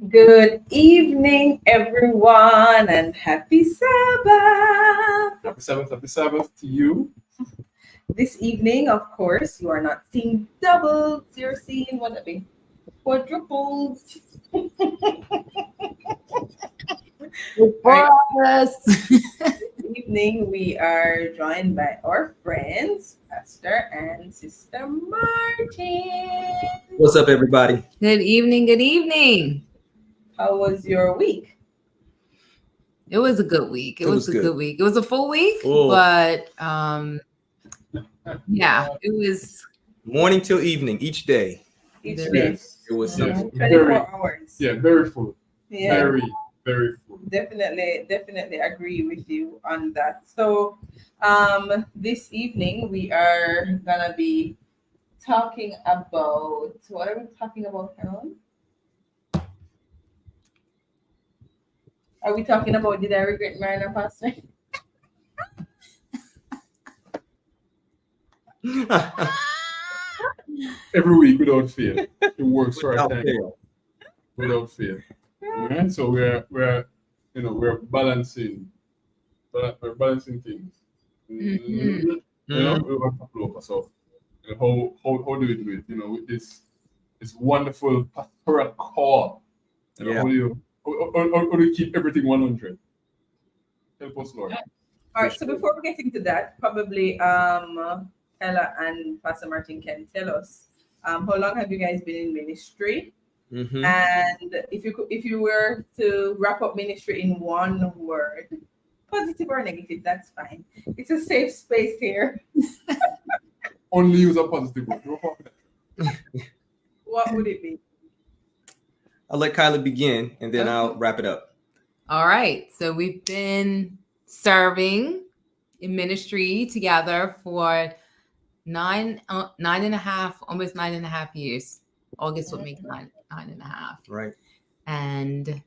Good evening, everyone, and happy Sabbath. Happy Sabbath to you. This evening, of course, you are not seeing doubles, you're seeing what are they? Quadruples. Right. This evening, we are joined by our friends, Pastor and Sister Martin. What's up, everybody? Good evening. Good evening. How was your week? It was a good week. It was a good. good week. It was a full week, Full. but yeah, it was Morning till evening, each day. Each There day. Yes. It was Yes. something. 24 Very, hours. yeah, very full. Yeah. Very full. Definitely agree with you on that. So this evening we are gonna be talking about what are we talking about, Harold? Are we talking about did I regret marrying a pastor? Every week without fail. It works for our Without time. fail. Without fail. Alright, so we're balancing. We're balancing things. Mhm. We want to flow. So how do we do it? With this wonderful pastoral call. Yeah. How do you keep everything 100? Help us, Lord. All right, so before we get into that, probably Ella and Pastor Martin can tell us how long have you guys been in ministry? Mhm. And if you were to wrap up ministry in one word, positive or negative, that's fine. It's a safe space here. Only use a positive word. No problem. What would it be? I'll let Kyla begin, and then I'll wrap it up. All right. So we've been serving in ministry together for nine and a half, almost 9.5 years. August would make nine and a half. Right. And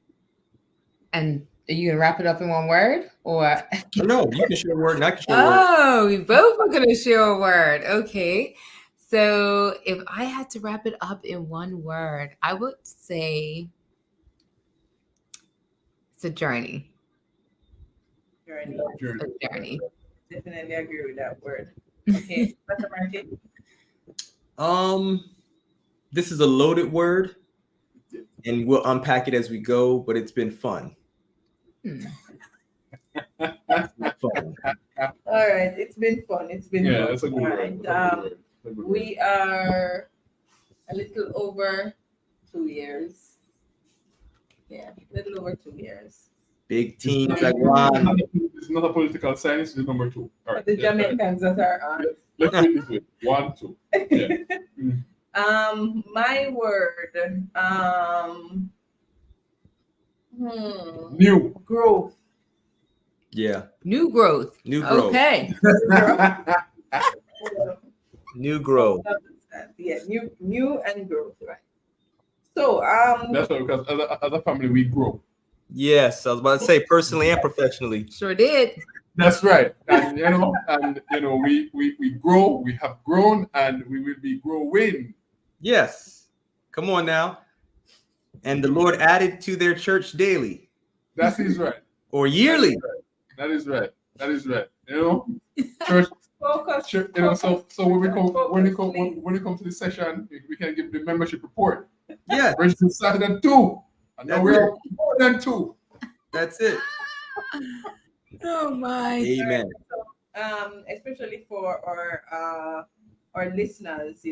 are you gonna wrap it up in one word or? No, you can share a word, and I can share a word. Oh, we both are gonna share a word. Okay. So if I had to wrap it up in one word, I would say it's a journey. Journey. Journey. A journey. Definitely agree with that word. Okay, Pastor Martin. This is a loaded word, and we'll unpack it as we go. But it's been fun. Hmm. Fun. All right, it's been fun. It's been Yeah, fun. that's a good All word. right, That's a good word. That's a good word. we are a little over 2 years. Yeah, a little over 2 years. Big team, It's Jaguar. it's not a political science. It's number 2. All For right. the yeah, all right. Jamaicans that are on. Let's do it this way. 1, 2. Yeah. My word, New. growth. Yeah. New growth. New growth. Okay. New growth. Yeah, new and growth, right? So That's why, because as a family we grow. Yes, I was about to say personally and professionally. Sure did. That's right. And we grow. We have grown, and we will be growing. Yes. Come on now. And the Lord added to their church daily That is right. or yearly. That is right. Church. focus. Church so when we come to this session, we can give the membership report. Yeah, Register started at 2, and now That's we're more than 2. that's it. Oh my. Amen. Especially for our listeners,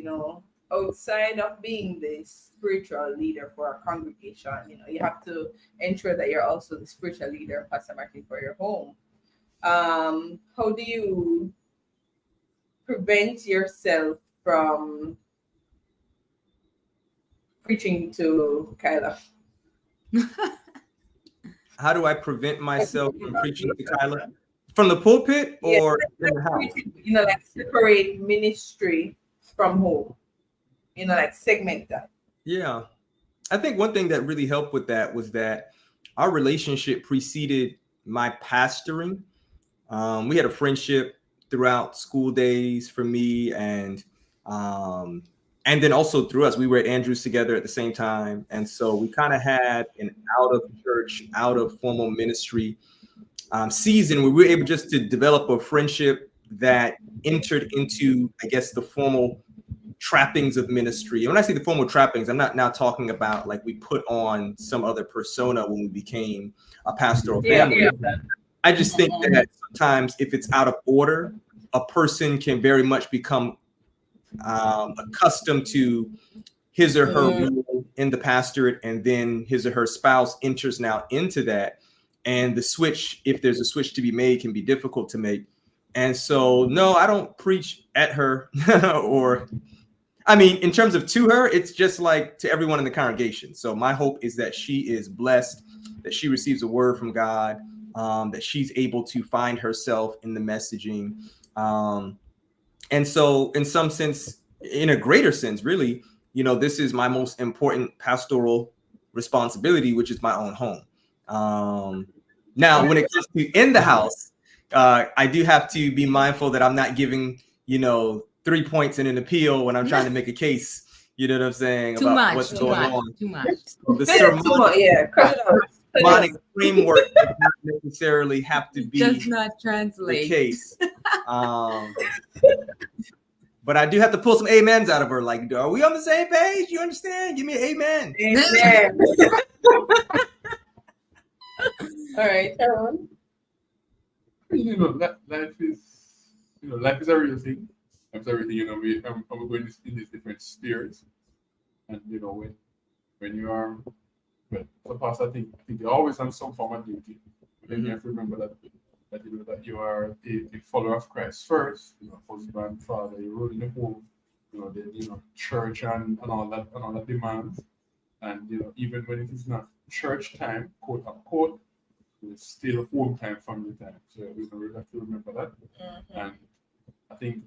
outside of being the spiritual leader for our congregation, you have to ensure that you're also the spiritual leader, Pastor Martin, for your home. How do you prevent yourself from preaching to Kyla? How do I prevent myself from preaching to Kyla? From the pulpit or in the house? Like separate ministry from home. Like segment that. Yeah. I think one thing that really helped with that was that our relationship preceded my pastoring. We had a friendship throughout school days for me, and and then also through us, we were at Andrews together at the same time. And so we kind of had an out of church, out of formal ministry season where we were able just to develop a friendship that entered into, I guess, the formal trappings of ministry. And when I say the formal trappings, I'm not now talking about like we put on some other persona when we became a pastoral family. Yeah. I just think that sometimes if it's out of order, a person can very much become accustomed to his or her role in the pastorate, and then his or her spouse enters now into that. And the switch, if there's a switch to be made, can be difficult to make. And so, no, I don't preach at her or, I mean, in terms of to her, it's just like to everyone in the congregation. So my hope is that she is blessed, that she receives a word from God, that she's able to find herself in the messaging. And so in some sense, in a greater sense, really, you know, this is my most important pastoral responsibility, which is my own home. Now, when it comes to in the house, I do have to be mindful that I'm not giving, you know, 3 points in an appeal when I'm trying to make a case. You know what I'm saying? About what's going on. Too much. So the sermonic framework does not necessarily have to be Does not the translate. case. But I do have to pull some amens out of her. Like, are we on the same page? You understand? Give me an amen. Amen. All right, Aaron. You know, life is a real thing. Life is everything. You know, we're going in these different spheres, and you know, when you are, well, the pastor, I think they always have some form of duty. But then you have to remember that you are a follower of Christ first. You know, husband, father, you rule in the home. You know, then church and all that demands. And you know, even when it is not church time, quote unquote, it's still home time, family time. So we have to remember that. And I think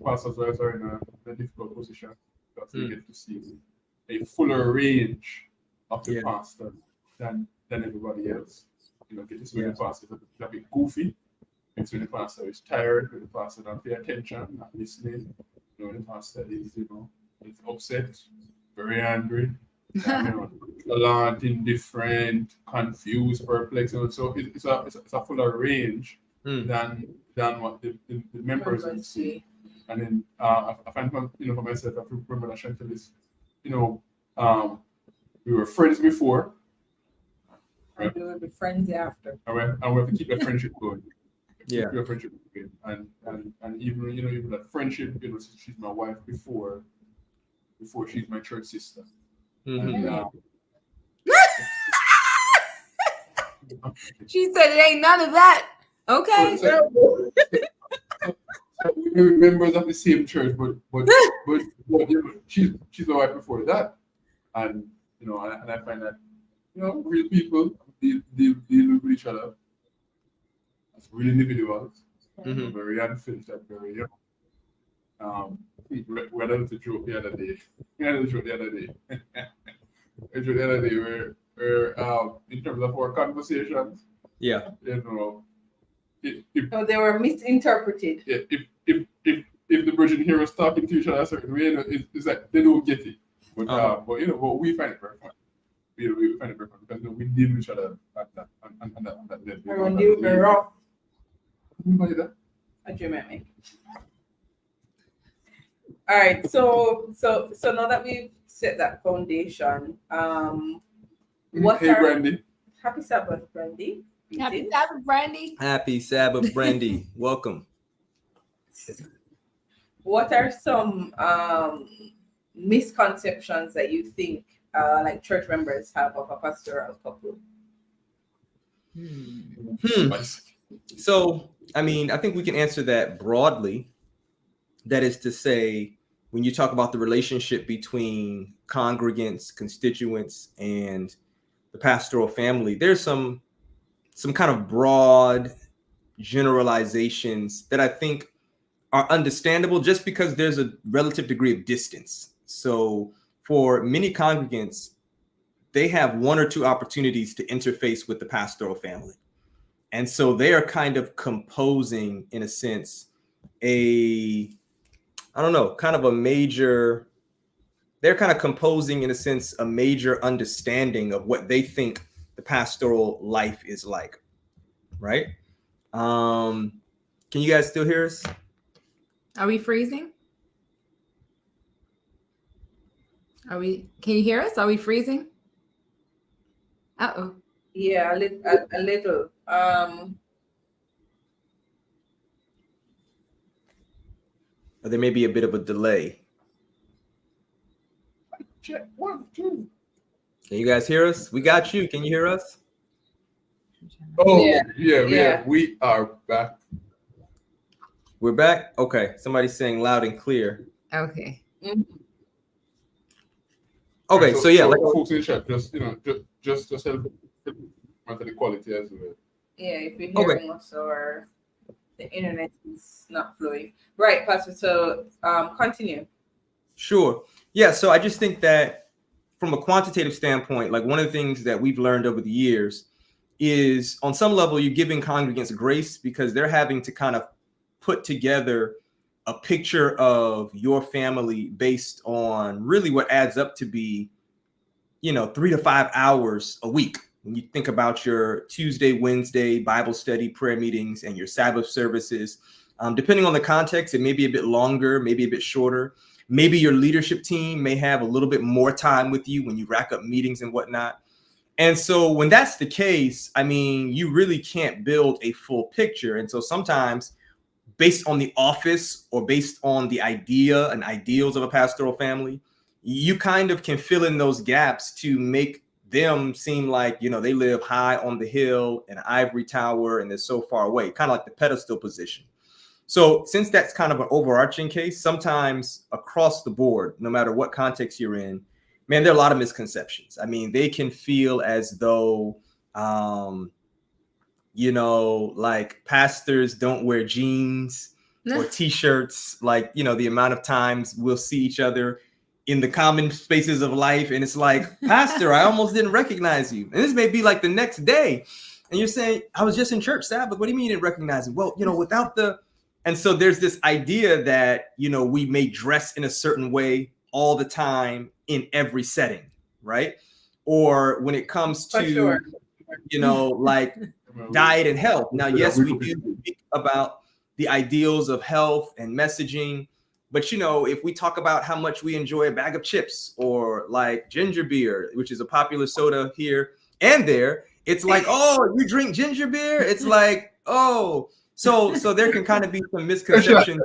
pastors are in a difficult position because they get to see a fuller range of the pastor than everybody else. You know, get to see when the pastor is a bit goofy. It's when the pastor is tired, when the pastor don't pay attention, not listening. You know, when the pastor is is upset, very angry. A lot indifferent, confused, perplexed, and so it's a fuller range than what the members will see. And then I find for myself, I remember that Chantal we were friends before, right? We will be friends after. And we have to keep that friendship going. Yeah. Keep that friendship going. And even that friendship, she's my wife before she's my church sister. And, She said it ain't none of that. Okay. We're members of the same church, but she's my wife before that, and I find that real people deal with each other as real individuals, very unfiltered, very young. We had a little joke the other day. A joke the other day where in terms of our conversations, So they were misinterpreted. If the Virgin hear us talking to each other a certain way, it's like they don't get it. But but we find it very fun. We find it very fun because we deal with each other at that level. Everyone deal very rough. Anybody that? A dream I make. All right, so now that we've set that foundation, Brandy. Happy Sabbath, Brandy. Happy Sabbath, Brandy. Happy Sabbath, Brandy. Welcome. What are some misconceptions that you think like church members have of a pastoral couple? So, I mean, I think we can answer that broadly. That is to say, when you talk about the relationship between congregants, constituents, and the pastoral family, there's some kind of broad generalizations that I think are understandable just because there's a relative degree of distance. So for many congregants, they have one or two opportunities to interface with the pastoral family. And so they are kind of composing, in a sense, a I don't know, kind of a major, they're kind of composing, in a sense, a major understanding of what they think the pastoral life is like, right? Can you guys still hear us? Are we freezing? Can you hear us? Are we freezing? Uh-oh. Yeah, a little. Or there may be a bit of a delay. Check 1, 2. Can you guys hear us? We got you. Can you hear us? Oh, Yeah. yeah, we are back. We're back? Okay. Somebody's saying loud and clear. Okay. Mhm. Okay, so yeah, like folks in chat, just help matter the quality as well. Yeah, if you're Okay. hearing us or the internet is not flowing. Right, Pastor. So continue. Sure. Yeah, so I just think that from a quantitative standpoint, like one of the things that we've learned over the years is on some level you're giving congregants grace because they're having to kind of put together a picture of your family based on really what adds up to be, 3 to 5 hours a week. When you think about your Tuesday, Wednesday Bible study, prayer meetings, and your Sabbath services, depending on the context, it may be a bit longer, maybe a bit shorter. Maybe your leadership team may have a little bit more time with you when you rack up meetings and whatnot. And so when that's the case, I mean, you really can't build a full picture. And so sometimes based on the office or based on the idea and ideals of a pastoral family, you kind of can fill in those gaps to make them seem like, they live high on the hill in an ivory tower and they're so far away, kind of like the pedestal position. So since that's kind of an overarching case, sometimes across the board, no matter what context you're in, man, there are a lot of misconceptions. I mean, they can feel as though, like pastors don't wear jeans or t-shirts, like, the amount of times we'll see each other in the common spaces of life. And it's like, Pastor, I almost didn't recognize you. And this may be like the next day. And you're saying, I was just in church Sabbath. What do you mean you didn't recognize me? Well, without the, and so there's this idea that, we may dress in a certain way all the time in every setting, right? Or when it comes For to, sure. like diet and health. Now, yes, we do speak about the ideals of health and messaging, but if we talk about how much we enjoy a bag of chips or like ginger beer, which is a popular soda here and there, it's like, oh, you drink ginger beer? It's like, oh, so there can kind of be some misconceptions.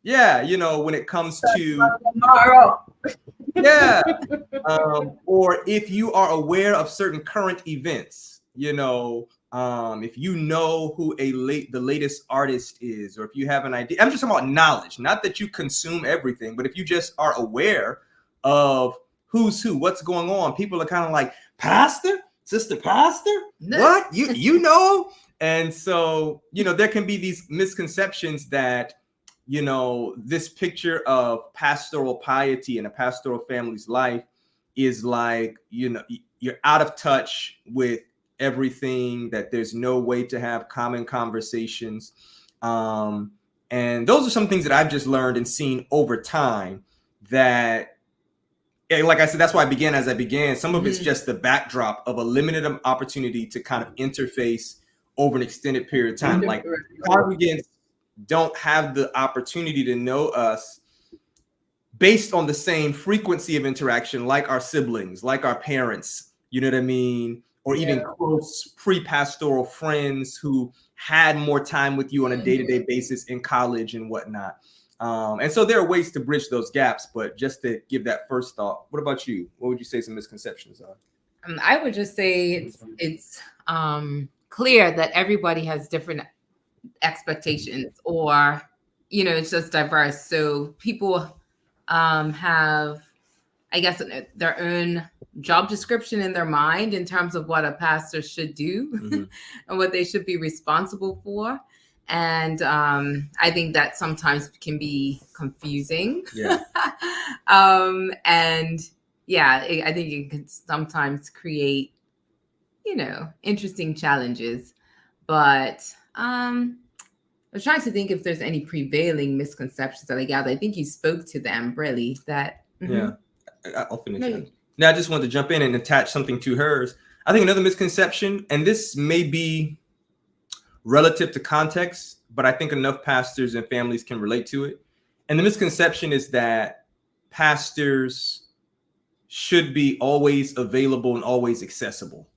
Yeah, when it comes to Tomorrow. yeah, or if you are aware of certain current events, if you know who the latest artist is, or if you have an idea. I'm just talking about knowledge, not that you consume everything, but if you just are aware of who's who, what's going on, people are kind of like, Pastor, Sister Pastor, what? You know? And so, there can be these misconceptions that, this picture of pastoral piety and a pastoral family's life is like, you're out of touch with everything, that there's no way to have common conversations. And those are some things that I've just learned and seen over time that, like I said, that's why I began as I began. Some of it's just the backdrop of a limited opportunity to kind of interface over an extended period of time. Like congregants don't have the opportunity to know us based on the same frequency of interaction, like our siblings, like our parents, you know what I mean? Or even close pre-pastoral friends who had more time with you on a day-to-day basis in college and whatnot. And so there are ways to bridge those gaps, but just to give that first thought, what about you? What would you say some misconceptions are? I would just say it's clear that everybody has different expectations, or it's just diverse. So people have, I guess, their own job description in their mind in terms of what a pastor should do and what they should be responsible for. And I think that sometimes can be confusing. Yeah. And yeah, I think it can sometimes create, interesting challenges. But was trying to think if there's any prevailing misconceptions that I gather. I think you spoke to them really. That Yeah, I'll finish. No, that. Now, I just wanted to jump in and attach something to hers. I think another misconception, and this may be relative to context, but I think enough pastors and families can relate to it. And the misconception is that pastors should be always available and always accessible.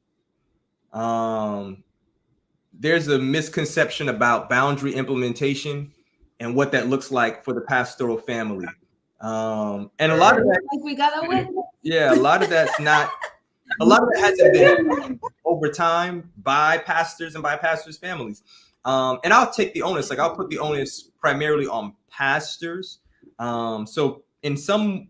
There's a misconception about boundary implementation and what that looks like for the pastoral family. And a lot of that, like we got a win. yeah, a lot of that's not, a lot of it hasn't been over time by pastors and by pastors' families. And I'll take the onus, like I'll put the onus primarily on pastors. So in some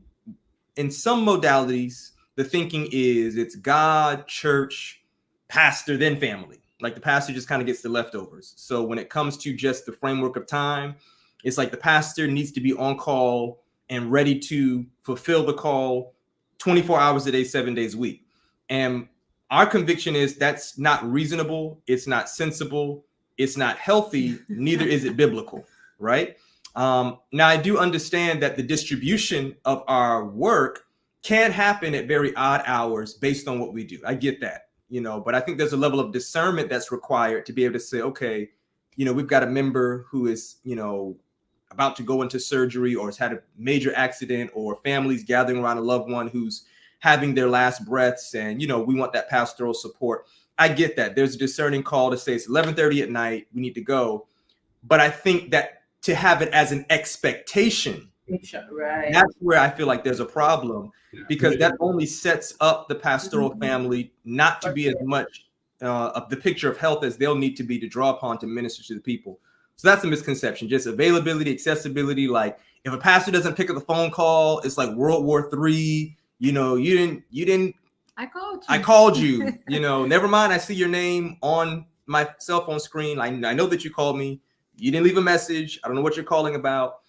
modalities, the thinking is it's God, church, pastor, then family. Like the pastor just kind of gets the leftovers. So when it comes to just the framework of time, it's like the pastor needs to be on call and ready to fulfill the call 24 hours a day, 7 days a week. And our conviction is that's not reasonable. It's not sensible. It's not healthy. Neither is it biblical, right? Now, I do understand that the distribution of our work can happen at very odd hours based on what we do. I get that. But I think there's a level of discernment that's required to be able to say, okay, we've got a member who is, about to go into surgery or has had a major accident, or families gathering around a loved one who's having their last breaths, and, we want that pastoral support. I get that. There's a discerning call to say it's 11:30 at night, we need to go. But I think that to have it as an expectation, Right. that's where I feel like there's a problem, because that only sets up the pastoral family not to be as much of the picture of health as they'll need to be to draw upon to minister to the people. So that's a misconception. Just availability, accessibility. Like if a pastor doesn't pick up the phone call, it's like World War III. You didn't. I called you. I called you. Never mind. I see your name on my cell phone screen. I know that you called me. You didn't leave a message. I don't know what you're calling about.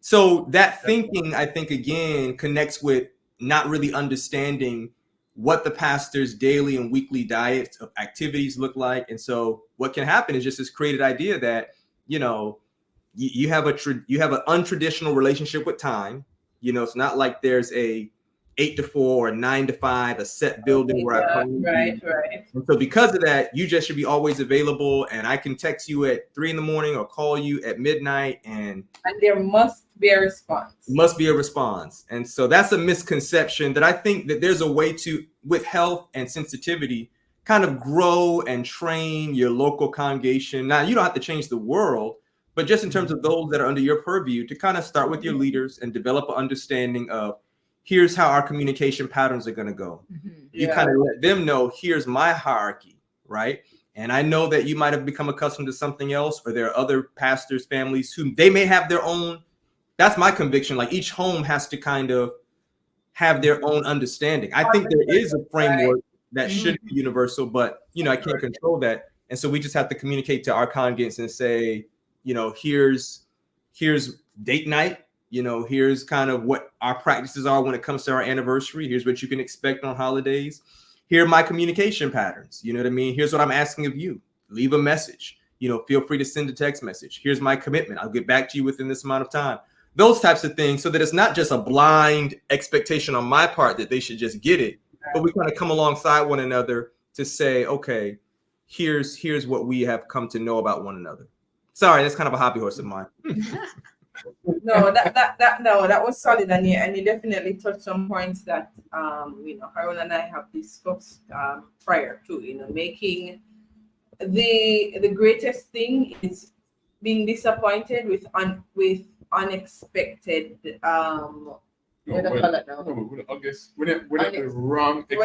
So that thinking, I think, again, connects with not really understanding what the pastor's daily and weekly diet of activities look like. And so what can happen is just this created idea that, you have an untraditional relationship with time. It's not like there's a 8 to 4 or 9 to 5, a set building where I come. Right. And so because of that, you just should be always available. And I can text you at 3 a.m. or call you at midnight. And there must be a response. Must be a response. And so that's a misconception that I think that there's a way to, with health and sensitivity, kind of grow and train your local congregation. Now, you don't have to change the world, but just in terms of those that are under your purview, to kind of start with your leaders and develop an understanding of, here's how our communication patterns are going to go. You kind of let them know, here's my hierarchy, right? And I know that you might have become accustomed to something else, or there are other pastors' families who they may have their own. That's my conviction. Like each home has to kind of have their own understanding. I think there is a framework that should be universal, but, I can't control that. And so we just have to communicate to our congregants and say, here's date night. Here's kind of what our practices are when it comes to our anniversary. Here's what you can expect on holidays. Here are my communication patterns. You know what I mean? Here's what I'm asking of you. Leave a message. Feel free to send a text message. Here's my commitment. I'll get back to you within this amount of time. Those types of things, so that it's not just a blind expectation on my part that they should just get it, but we kind of come alongside one another to say, okay, here's what we have come to know about one another. Sorry, that's kind of a hobby horse of mine. No, that was solid, and you definitely touched some points that Harold and I have discussed prior to making the greatest thing is being disappointed with unexpected what do you call it now? I guess when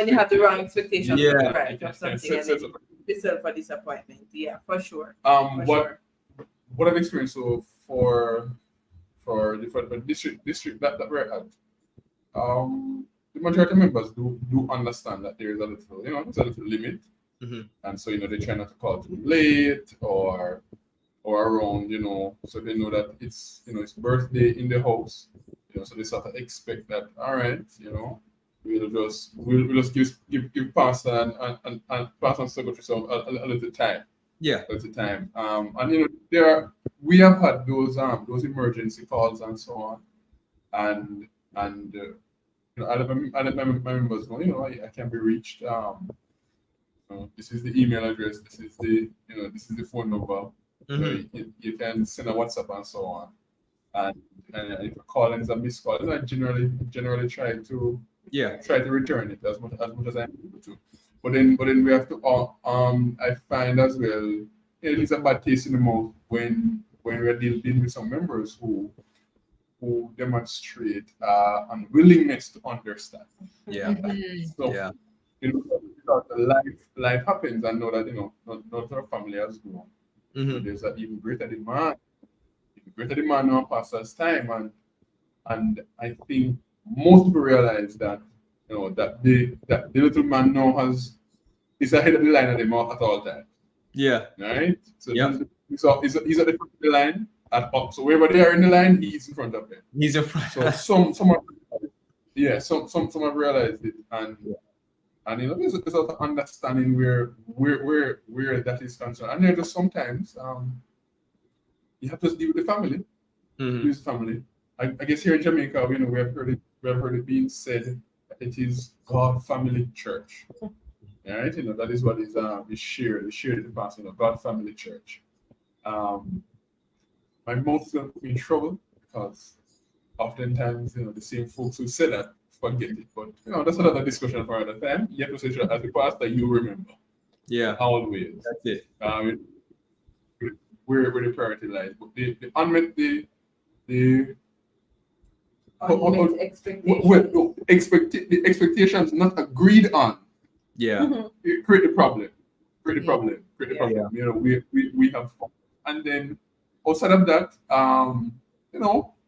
you have the wrong expectation, right, of something, and then result for disappointment. Yeah, for sure. What I've experienced for the district that we're at, the majority of members do understand that there is a little limit, and so they try not to call too late or around, so they know that it's it's birthday in the house, so they sort of expect that, all right, we'll just give pastor and pastor and secretary some a little time. Yeah. At the time. And we have had those emergency calls and so on, and I let my members know, I can be reached. This is the email address. This is the phone number. You can send a WhatsApp and so on. And if a call is a missed call, I generally try to return it as much as I'm able to. But then we have to. I find as well, it's a bad taste in the mouth when we're dealing with some members who demonstrate unwillingness to understand. Yeah. So life happens, and know that not our family has grown. So there's an even greater demand on pastor's time, and I think most people realize that that the little man now is ahead of the line at all times. Yeah. Right. So he's at the front of the line so wherever they are in the line, he's in front of them. He's in front. So some have realized it, and there's a understanding where that is concerned, and there's just sometimes you have to deal with the family. With family. I guess here in Jamaica, we have heard it being said that it is God Family Church. Right? That is what is shared in the past. God Family Church. My mouth is going to put me in trouble because oftentimes, the same folks who say that forget it. But that's another discussion for another time. You have to say, as a pastor, you remember. Yeah. Always. That's it. Where the priority lies. But the unmet the expectations not agreed on. Yeah. It create the problem. We have fun. And then outside of that,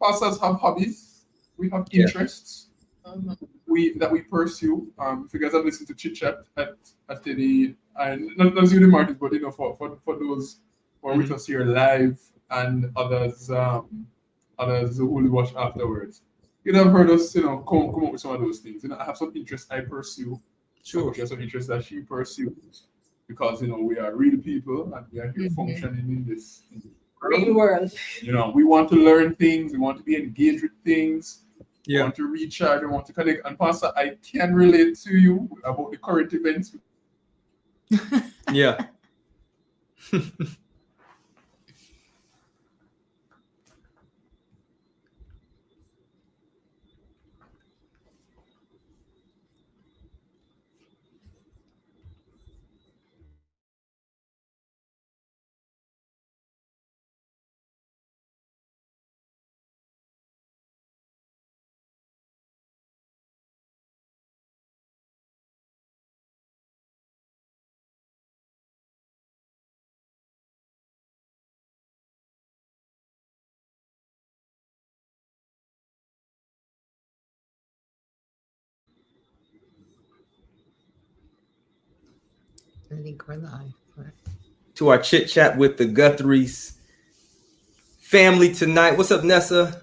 pastors have hobbies. We have interests that we pursue. If you guys have listened to Chit Chat at the and not you the Martins, but for those who are with us here live and others who will watch afterwards, you'd have heard us come up with some of those things. I have some interests I pursue. Sure. She has some interests that she pursues because we are real people and we are here functioning in this real world. We want to learn things, we want to be engaged with things, we Yeah. want to recharge, we want to connect. And Pastor, I can relate to you about the current events. Yeah. I think we're live. To our Chit Chat with the Guthries family tonight. What's up, Nessa?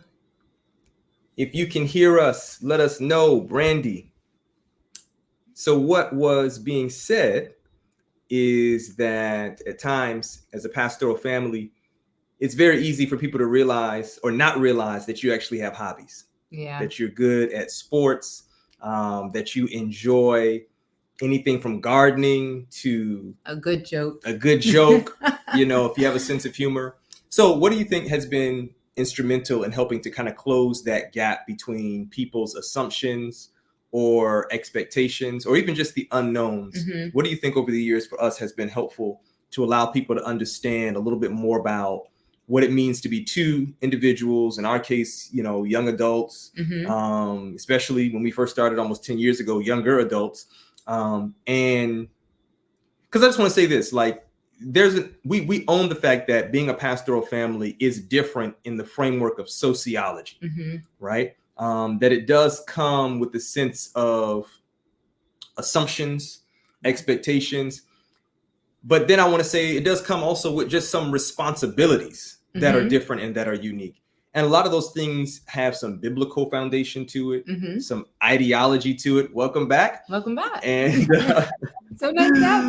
If you can hear us, let us know, Brandy. So what was being said is that at times, as a pastoral family, it's very easy for people to realize or not realize that you actually have hobbies. Yeah. That you're good at sports, that you enjoy anything from gardening to a good joke. If you have a sense of humor. So what do you think has been instrumental in helping to kind of close that gap between people's assumptions or expectations or even just the unknowns? What do you think over the years for us has been helpful to allow people to understand a little bit more about what it means to be two individuals, in our case, young adults, especially when we first started almost 10 years ago, younger adults. And because I just want to say this, like we own the fact that being a pastoral family is different in the framework of sociology, right? That it does come with a sense of assumptions, expectations, but then I want to say it does come also with just some responsibilities that are different and that are unique. And a lot of those things have some biblical foundation to it, some ideology to it. Welcome back. Welcome back. And So nice to have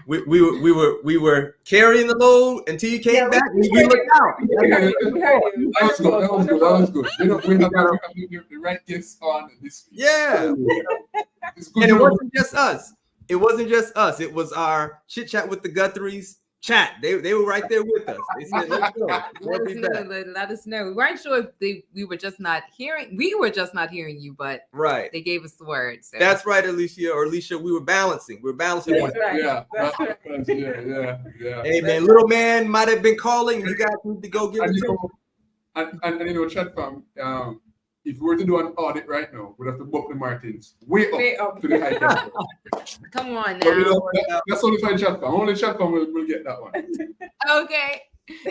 you. We were carrying the load until you came back. We looked out. We heard you. That was good. That was good. That was good. We have the right guests on this. Yeah. It's good. And it wasn't just us. It wasn't just us. It was our chit chat with the Guthries chat. They were right there with us. They said, "Let's go." Let us know. We weren't sure if we were just not hearing. We were just not hearing you, but Right. they gave us the word. So. That's right, Alicia. We were balancing. We were balancing. That's right. Yeah. That's right. Yeah. Hey man, little man might have been calling. You guys need to go get And it. chat fam, if we were to do an audit right now, we'd have to book the Martins way up to the high tempo. Come on But now. that's only for chat fam. Only chat fam will get that one. Okay.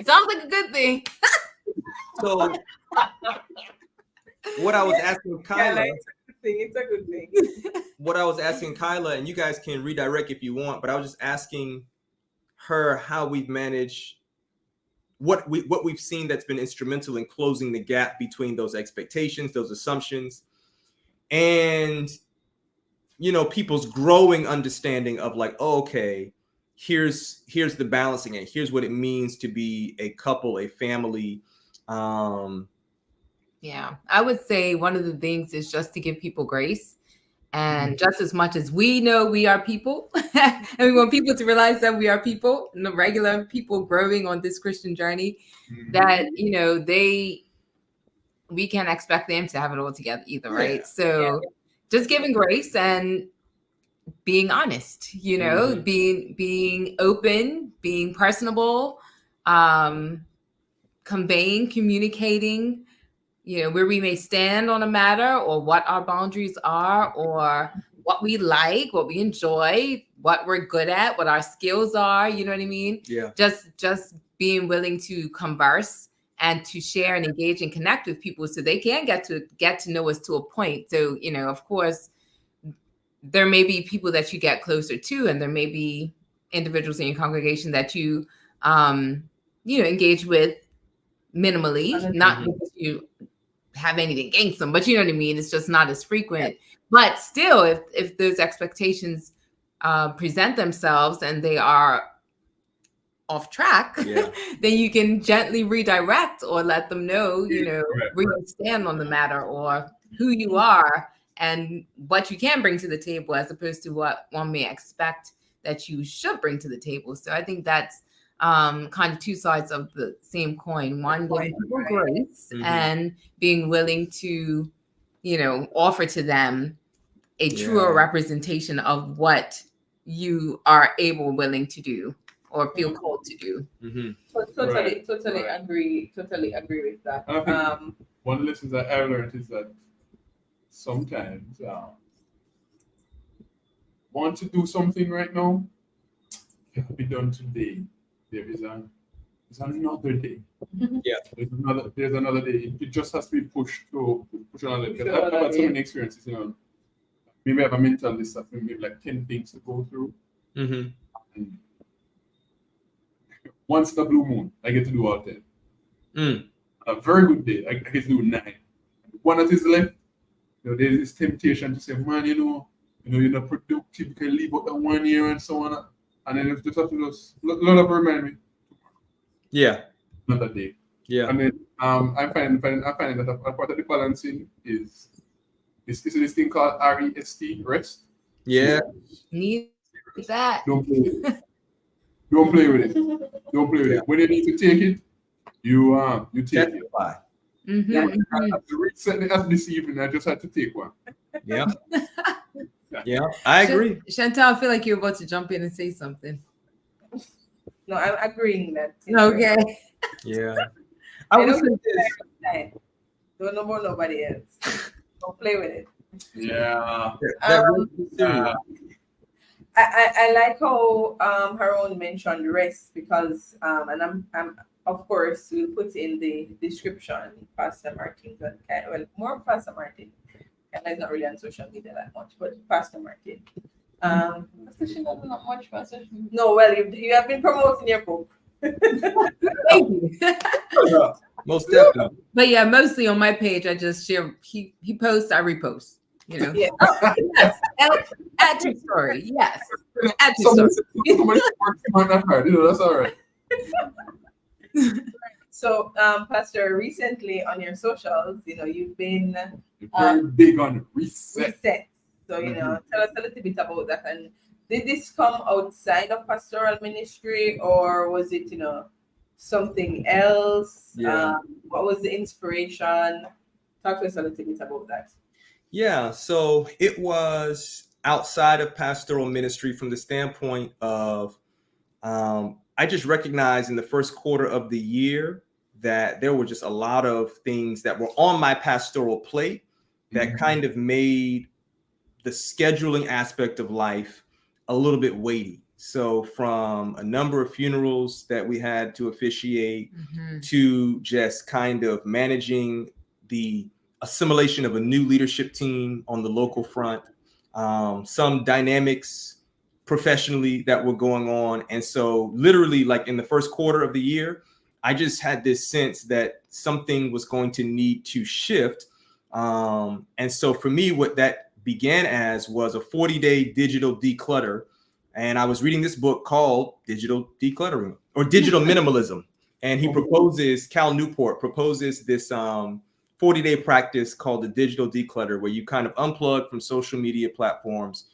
Sounds like a good thing. So what I was asking Kyla, It's a good thing. what I was asking Kyla, and you guys can redirect if you want, but I was just asking her how we've managed what we've seen that's been instrumental in closing the gap between those expectations, those assumptions, and people's growing understanding of like, oh, okay, here's the balancing act. Here's what it means to be a couple, a family. Yeah, I would say one of the things is just to give people grace. And just as much as we know we are people, and we want people to realize that we are people, regular people growing on this Christian journey, that, we can't expect them to have it all together either, right? Yeah. So just giving grace and being honest, being open, being personable, conveying, communicating, where we may stand on a matter, or what our boundaries are, or what we like, what we enjoy, what we're good at, what our skills are. You know what I mean? Yeah. Just being willing to converse and to share and engage and connect with people so they can get to know us to a point. So, of course, there may be people that you get closer to, and there may be individuals in your congregation that you, engage with minimally, not because you have anything against them, but you know what I mean? It's just not as frequent. But still, if those expectations present themselves and they are off track, then you can gently redirect or let them know, where you stand on the matter, or who you are and what you can bring to the table, as opposed to what one may expect that you should bring to the table. So I think that's kind of two sides of the same coin. One, giving people grace and being willing to, offer to them a truer representation of what you are willing to do or feel called to do. Totally agree with that. I think one lesson that I've learned is that sometimes want to do something right now, it can be done today. There's another day. Yeah. There's another day. It just has to be pushed on it. Because I've had so many experiences, maybe I have a mental list of maybe like 10 things to go through. And once the blue moon, I get to do all 10. A very good day, I get to do 9. One that is left, there's this temptation to say, man, you're not productive, you can leave out the 1 year and so on. And then it's just have to let up remind me. Yeah. Another day. Yeah. And then I'm finding that a part of the balancing is this thing called REST, rest. Yeah. Need that. Don't play with it. Don't play with it. Don't play with it. When you need to take it, you take it. To reset it this evening, I just had to take one. Yeah. Yeah, I agree. Chantal, I feel like you're about to jump in and say something. No, I'm agreeing that. Okay. Yeah. I would say this. Don't know about nobody else. Don't play with it. Yeah. I like how Harold mentioned rest, because and I'm of course we'll put in the description Pastor Martin, more Pastor Martin. And he's not really on social media that much, but Pastor Martin. Not much, Pastor. No, well, you have been promoting your book. Thank you. Most definitely. But yeah, mostly on my page, I just share. He posts, I repost. You know. Yeah. Oh, yes. Add to story. Yes. Add to story. Somebody might not hard, that's all right. So, Pastor, recently on your socials, you've been You're very big on reset. reset. So, tell us a little bit about that. And did this come outside of pastoral ministry, or was it, something else? Yeah. What was the inspiration? Talk to us a little bit about that. Yeah, so it was outside of pastoral ministry from the standpoint of I just recognized in the first quarter of the year that there were just a lot of things that were on my pastoral plate that kind of made the scheduling aspect of life a little bit weighty. So from a number of funerals that we had to officiate to just kind of managing the assimilation of a new leadership team on the local front, some dynamics professionally that were going on. And so literally like in the first quarter of the year, I just had this sense that something was going to need to shift. And so for me, what that began as was a 40-day digital declutter. And I was reading this book called Digital Decluttering or Digital Minimalism. And Cal Newport proposes this 40-day practice called the digital declutter, where you kind of unplug from social media platforms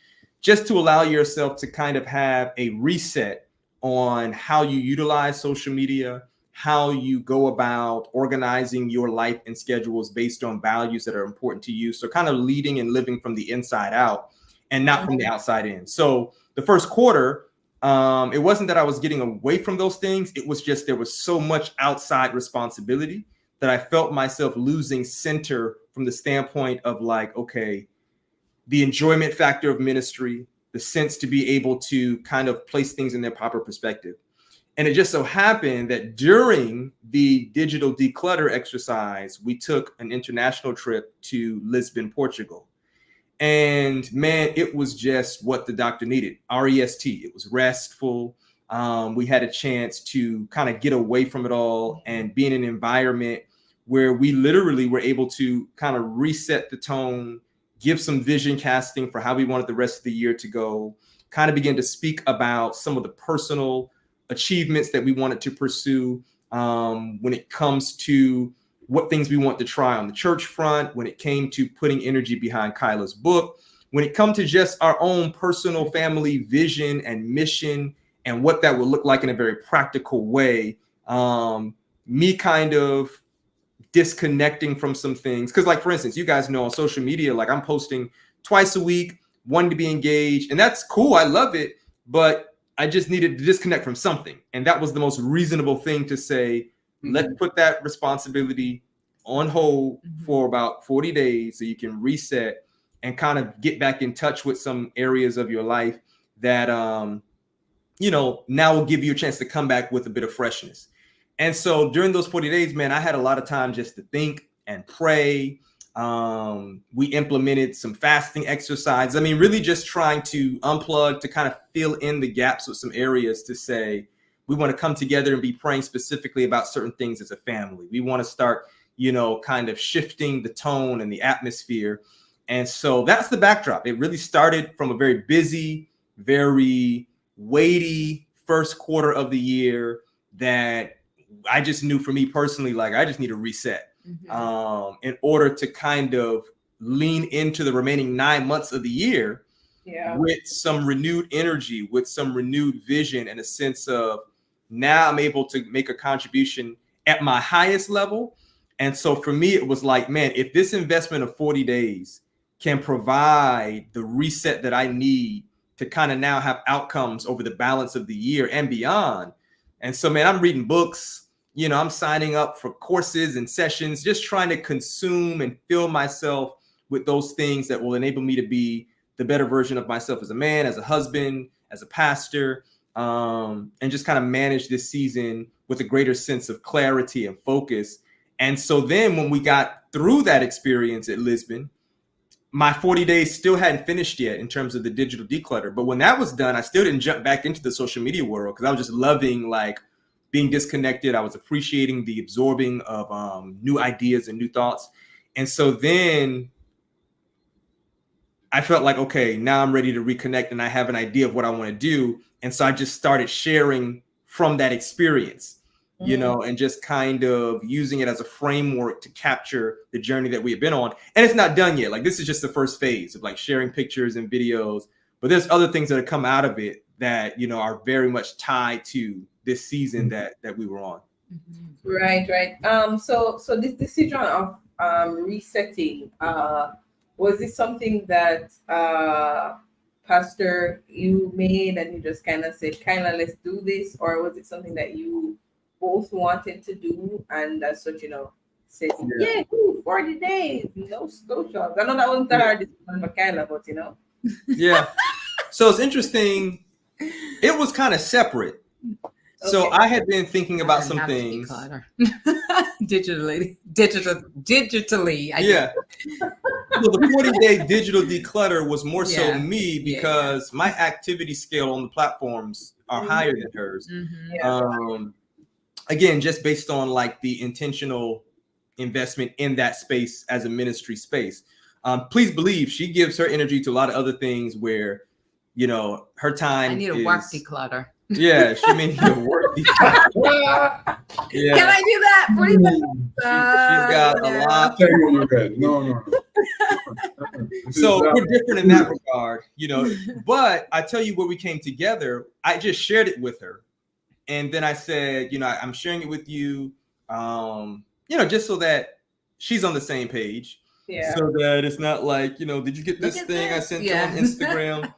just to allow yourself to kind of have a reset on how you utilize social media, how you go about organizing your life and schedules based on values that are important to you. So kind of leading and living from the inside out and not from the outside in. So the first quarter, it wasn't that I was getting away from those things. It was just there was so much outside responsibility that I felt myself losing center from the standpoint of like, okay, the enjoyment factor of ministry, the sense to be able to kind of place things in their proper perspective. And it just so happened that during the digital declutter exercise, we took an international trip to Lisbon, Portugal. And man, it was just what the doctor needed. REST. It was restful. We had a chance to kind of get away from it all and be in an environment where we literally were able to kind of reset the tone, give some vision casting for how we wanted the rest of the year to go, kind of begin to speak about some of the personal achievements that we wanted to pursue when it comes to what things we want to try on the church front, when it came to putting energy behind Kyla's book, when it come to just our own personal family vision and mission and what that would look like in a very practical way. Me kind of disconnecting from some things. Because like, for instance, you guys know on social media, like I'm posting twice a week, wanting to be engaged. And that's cool. I love it. But I just needed to disconnect from something. And that was the most reasonable thing to say. Let's put that responsibility on hold for about 40 days so you can reset and kind of get back in touch with some areas of your life that, now will give you a chance to come back with a bit of freshness. And so during those 40 days, man, I had a lot of time just to think and pray. We implemented some fasting exercise. I mean, really just trying to unplug, to kind of fill in the gaps with some areas to say, we want to come together and be praying specifically about certain things as a family. We want to start, kind of shifting the tone and the atmosphere. And so that's the backdrop. It really started from a very busy, very weighty first quarter of the year that I just knew for me personally, like I just need a reset in order to kind of lean into the remaining 9 months of the year with some renewed energy, with some renewed vision and a sense of now I'm able to make a contribution at my highest level. And so for me, it was like, man, if this investment of 40 days can provide the reset that I need to kind of now have outcomes over the balance of the year and beyond. And so, man, I'm reading books, I'm signing up for courses and sessions, just trying to consume and fill myself with those things that will enable me to be the better version of myself as a man, as a husband, as a pastor, and just kind of manage this season with a greater sense of clarity and focus. And so then when we got through that experience at Lisbon, my 40 days still hadn't finished yet in terms of the digital declutter. But when that was done, I still didn't jump back into the social media world because I was just loving like being disconnected. I was appreciating the absorbing of new ideas and new thoughts. And so then I felt like, okay, now I'm ready to reconnect and I have an idea of what I want to do. And so I just started sharing from that experience, you know, and just kind of using it as a framework to capture the journey that we have been on. And it's not done yet. Like, this is just the first phase of like sharing pictures and videos, but there's other things that have come out of it that, you know, are very much tied to this season that we were on. Right, right. So this decision of resetting, was this something that Pastor you made and you just kind of said, kind of let's do this, or was it something that you both wanted to do and as such, you know, said, yeah, cool, 40 days, no socials. I know that wasn't the hardest one for Kyla, but you know. Yeah. So it's interesting. It was kind of separate. So Okay. I had been thinking about Doesn't some have to be things. clutter. digitally. Yeah. So the 40-day digital declutter was more so Yeah. me because my activity scale on the platforms are higher than hers. Yeah. Again, just based on like the intentional investment in that space as a ministry space. Please believe she gives her energy to a lot of other things where, you know, her time I need a work declutter. Yeah, she may need a work declutter. Yeah. Can I do that? 40 minutes? She's got a lot. Tell you what, guys. No. So we're different in that regard, you know. But I tell you where we came together. I just shared it with her, and then I said, you know, I'm sharing it with you, you know, just so that she's on the same page. Yeah. So that it's not like, you know, did you get this thing I sent you on Yeah. Instagram?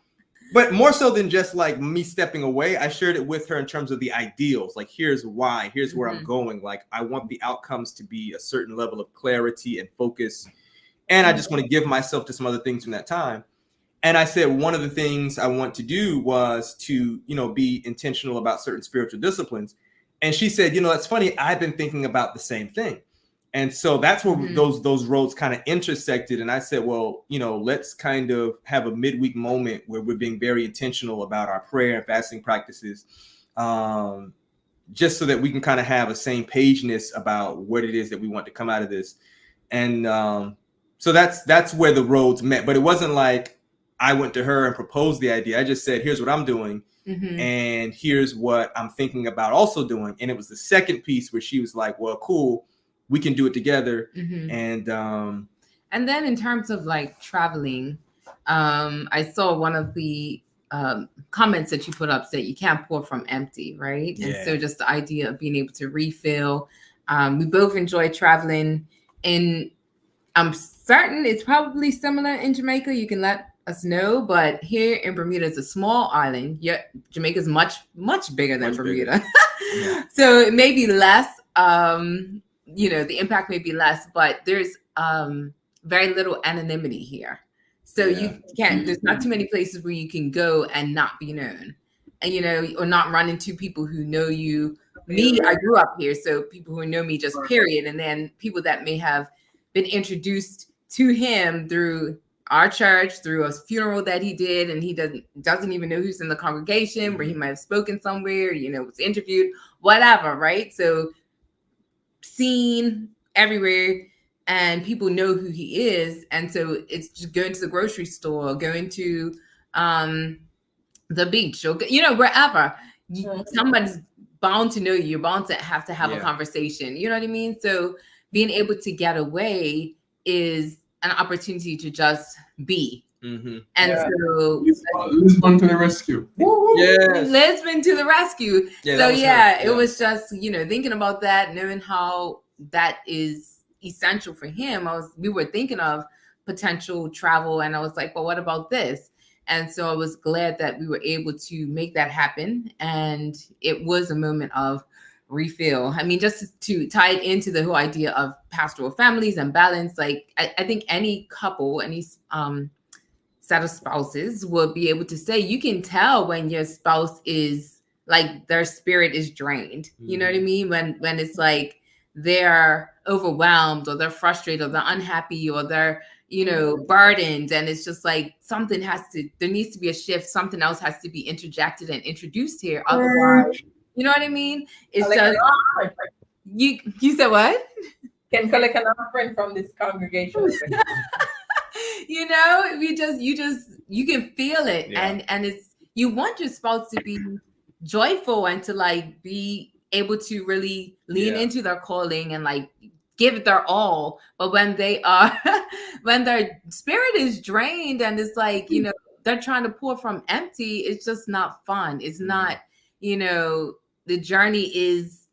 But more so than just like me stepping away, I shared it with her in terms of the ideals. Like, here's why, here's where I'm going. Like, I want the outcomes to be a certain level of clarity and focus. And I just want to give myself to some other things from that time. And I said, one of the things I want to do was to, you know, be intentional about certain spiritual disciplines. And she said, you know, it's funny, I've been thinking about the same thing. And so that's where those roads kind of intersected. And I said, well, you know, let's kind of have a midweek moment where we're being very intentional about our prayer and fasting practices, just so that we can kind of have a same pageness about what it is that we want to come out of this. And so that's where the roads met. But it wasn't like I went to her and proposed the idea. I just said, here's what I'm doing. And here's what I'm thinking about also doing. And it was the second piece where she was like, well, cool. We can do it together. And then in terms of like traveling, I saw one of the comments that you put up said you can't pour from empty, right? Yeah. And so just the idea of being able to refill. We both enjoy traveling, and I'm certain it's probably similar in Jamaica. You can let us know, but here in Bermuda, it's a small island. Yet Jamaica's much bigger than Bermuda. Yeah. So it may be less. You know, the impact may be less, but there's very little anonymity here. So you can't, there's not too many places where you can go and not be known, and, you know, or not run into people who know you. Me, I grew up here, so people who know me just period. And then people that may have been introduced to him through our church, through a funeral that he did, and he doesn't even know who's in the congregation, where he might have spoken somewhere, you know, was interviewed, whatever, right? So seen everywhere, and people know who he is. And so it's just going to the grocery store, going to the beach, or, you know, wherever. Somebody's bound to know you. You're bound to have a conversation. You know what I mean? So being able to get away is an opportunity to just be. And so Lisbon to the rescue. Yes. Lisbon to the rescue. Yeah, so it was just, you know, thinking about that, knowing how that is essential for him. We were thinking of potential travel, and I was like, well, what about this? And so I was glad that we were able to make that happen. And it was a moment of refill. I mean, just to tie it into the whole idea of pastoral families and balance, like I think any couple, any set of spouses will be able to say, you can tell when your spouse is like, their spirit is drained. You know what I mean? When it's like they're overwhelmed, or they're frustrated, or they're unhappy, or they're, you know, burdened. And it's just like there needs to be a shift. Something else has to be interjected and introduced here. Otherwise, you know what I mean? It's just, you said what? Can collect an offering from this congregation. you can feel it, Yeah. and it's, you want your spouse to be joyful and to like be able to really lean Yeah. into their calling and like give it their all. But when they are when their spirit is drained and it's like, they're trying to pour from empty, it's just not fun. It's not, the journey is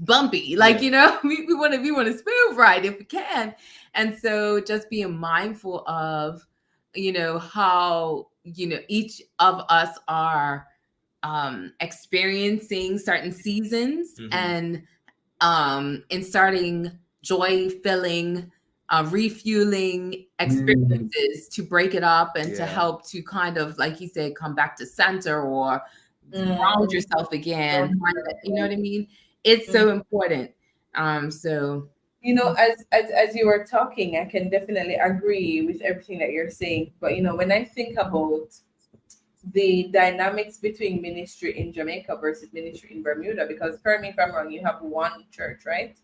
bumpy. Like, we want to smooth ride if we can. And so just being mindful of, how, each of us are experiencing certain seasons, and in starting joy filling, refueling experiences to break it up and to help to kind of, like you said, come back to center or ground yourself again. Find that, you know what I mean? It's so important. So as you were talking, I can definitely agree with everything that you're saying. But when I think about the dynamics between ministry in Jamaica versus ministry in Bermuda, because correct me if I'm wrong, you have one church, right?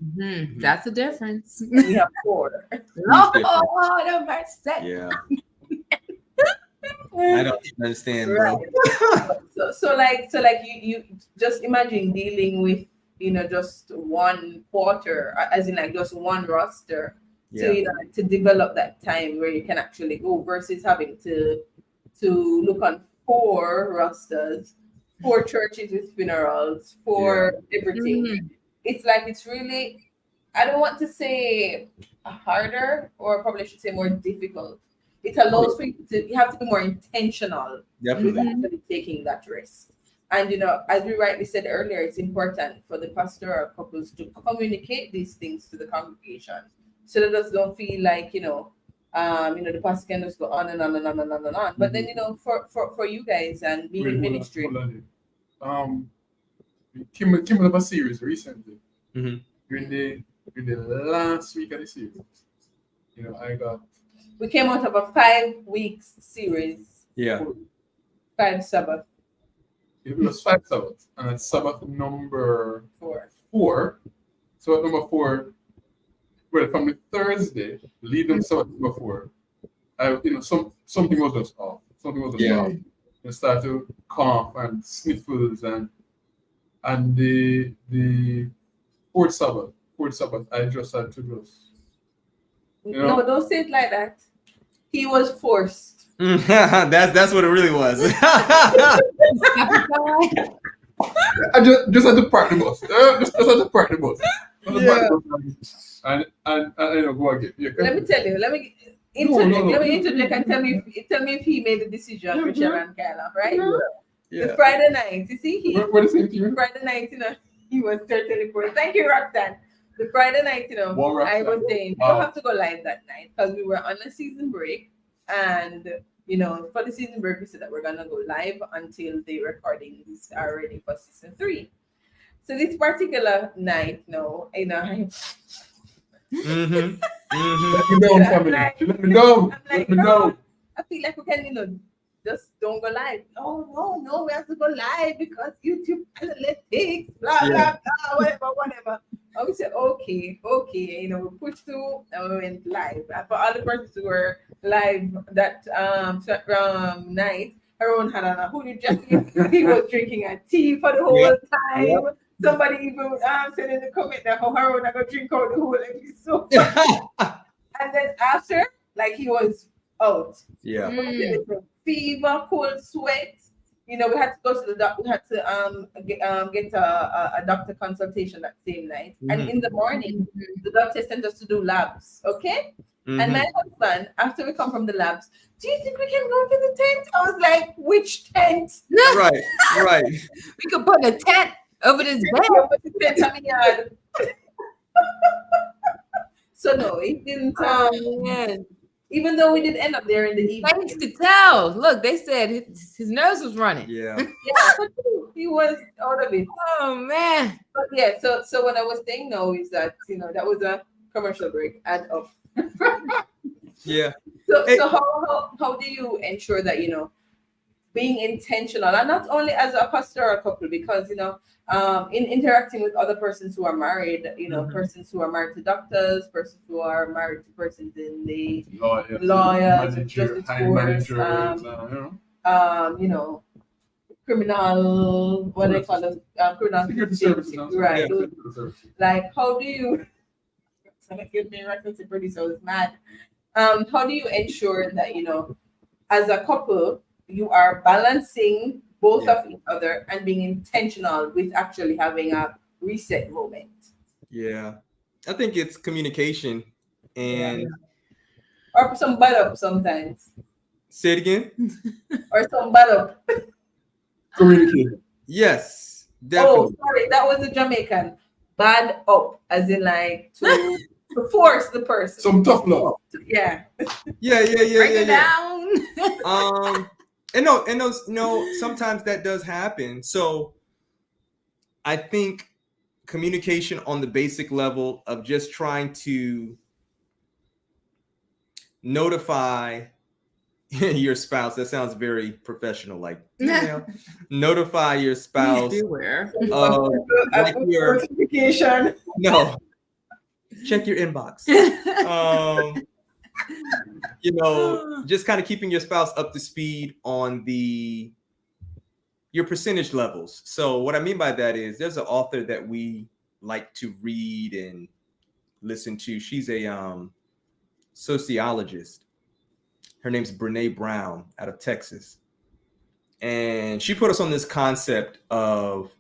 That's a difference. We have 4. Lord have mercy. Yeah. I don't even understand, bro. So like you just imagine dealing with just one quarter, as in like just one roster, to develop that time where you can actually go versus having to look on 4 rosters, 4 churches with funerals, 4 everything. It's like, it's really, I don't want to say harder, or probably should say more difficult. It allows for you have to be more intentional with actually taking that risk. And as we rightly said earlier, it's important for the pastoral couples to communicate these things to the congregation, so that us don't feel like the pastor can just go on and on and on and on and on. But then for you guys and being in ministry, we came out of a series recently. During the last week of the series, we came out of a 5 weeks series. Yeah. 5 Sabbath. It was 5 Sabbaths, and it's Sabbath number 4. 4. So number 4. Well, from the Thursday, lead them Sabbath number 4. Something was just off. Something was just off. You start to cough and sniffles and the fourth Sabbath, I just had to just. No, don't say it like that. He was forced. That's what it really was. I just had to park the bus. Just had to park the bus. And go again. Yeah, let me tell you. Let me interject and tell me if he made the decision, Richard and Kyla, right? Yeah. The Friday night, you see, what is it? Friday night, he was certainly forced. Thank you, Roxanne. The Friday night, I was saying we don't have to go live that night because we were on a season break, and for the season break we said that we're gonna go live until the recordings are ready for season 3. So this particular night, Let me go, family. Let me go. Let me go. I feel like we can, just don't go live. No, we have to go live because YouTube analytics, blah, blah, blah, whatever. And we said, okay. We pushed through and we went live. And for all the persons who were live that night, everyone had on a hoodie jacket. He was drinking a tea for the whole time. Yep. Somebody even said in the comment that Harold I go drink out the whole episode. And then after, like, he was out. Yeah. Fever, cold sweat. We had to go to the doctor. We had to get a doctor consultation that same night. And in the morning, the doctor sent us to do labs. Okay. And my husband, after we come from the labs, do you think we can go to the tent? I was like, which tent? Right. We could put a tent over this bed. So no, it didn't. Even though we did end up there in the evening. Thanks to tell. Look, they said his nose was running. Yeah. But he was out of it. Oh man. But yeah, so what I was saying now is that that was a commercial break ad up. Yeah. So how do you ensure that being intentional, and not only as a pastoral couple, because in interacting with other persons who are married, persons who are married to doctors, persons who are married to persons in the lawyers, justice courts, criminal, what they call them, criminal security services, right? Yeah. Like, how do you? Give me reference to producer is mad. How do you ensure that as a couple, you are balancing both of each other and being intentional with actually having a reset moment? Yeah, I think it's communication and or some butt up sometimes. Say it again. Or some butt up. Communicate. Yes, definitely. Oh, sorry, that was a Jamaican. Bad up, as in like to force the person. Some tough love. Yeah. Yeah. Break it down. And no, sometimes that does happen. So I think communication on the basic level of just trying to notify your spouse. That sounds very professional, like notify your spouse. Beware. Like your notification. No. Check your inbox. Just kind of keeping your spouse up to speed on your percentage levels. So what I mean by that is there's an author that we like to read and listen to. She's a sociologist. Her name's Brene Brown out of Texas. And she put us on this concept of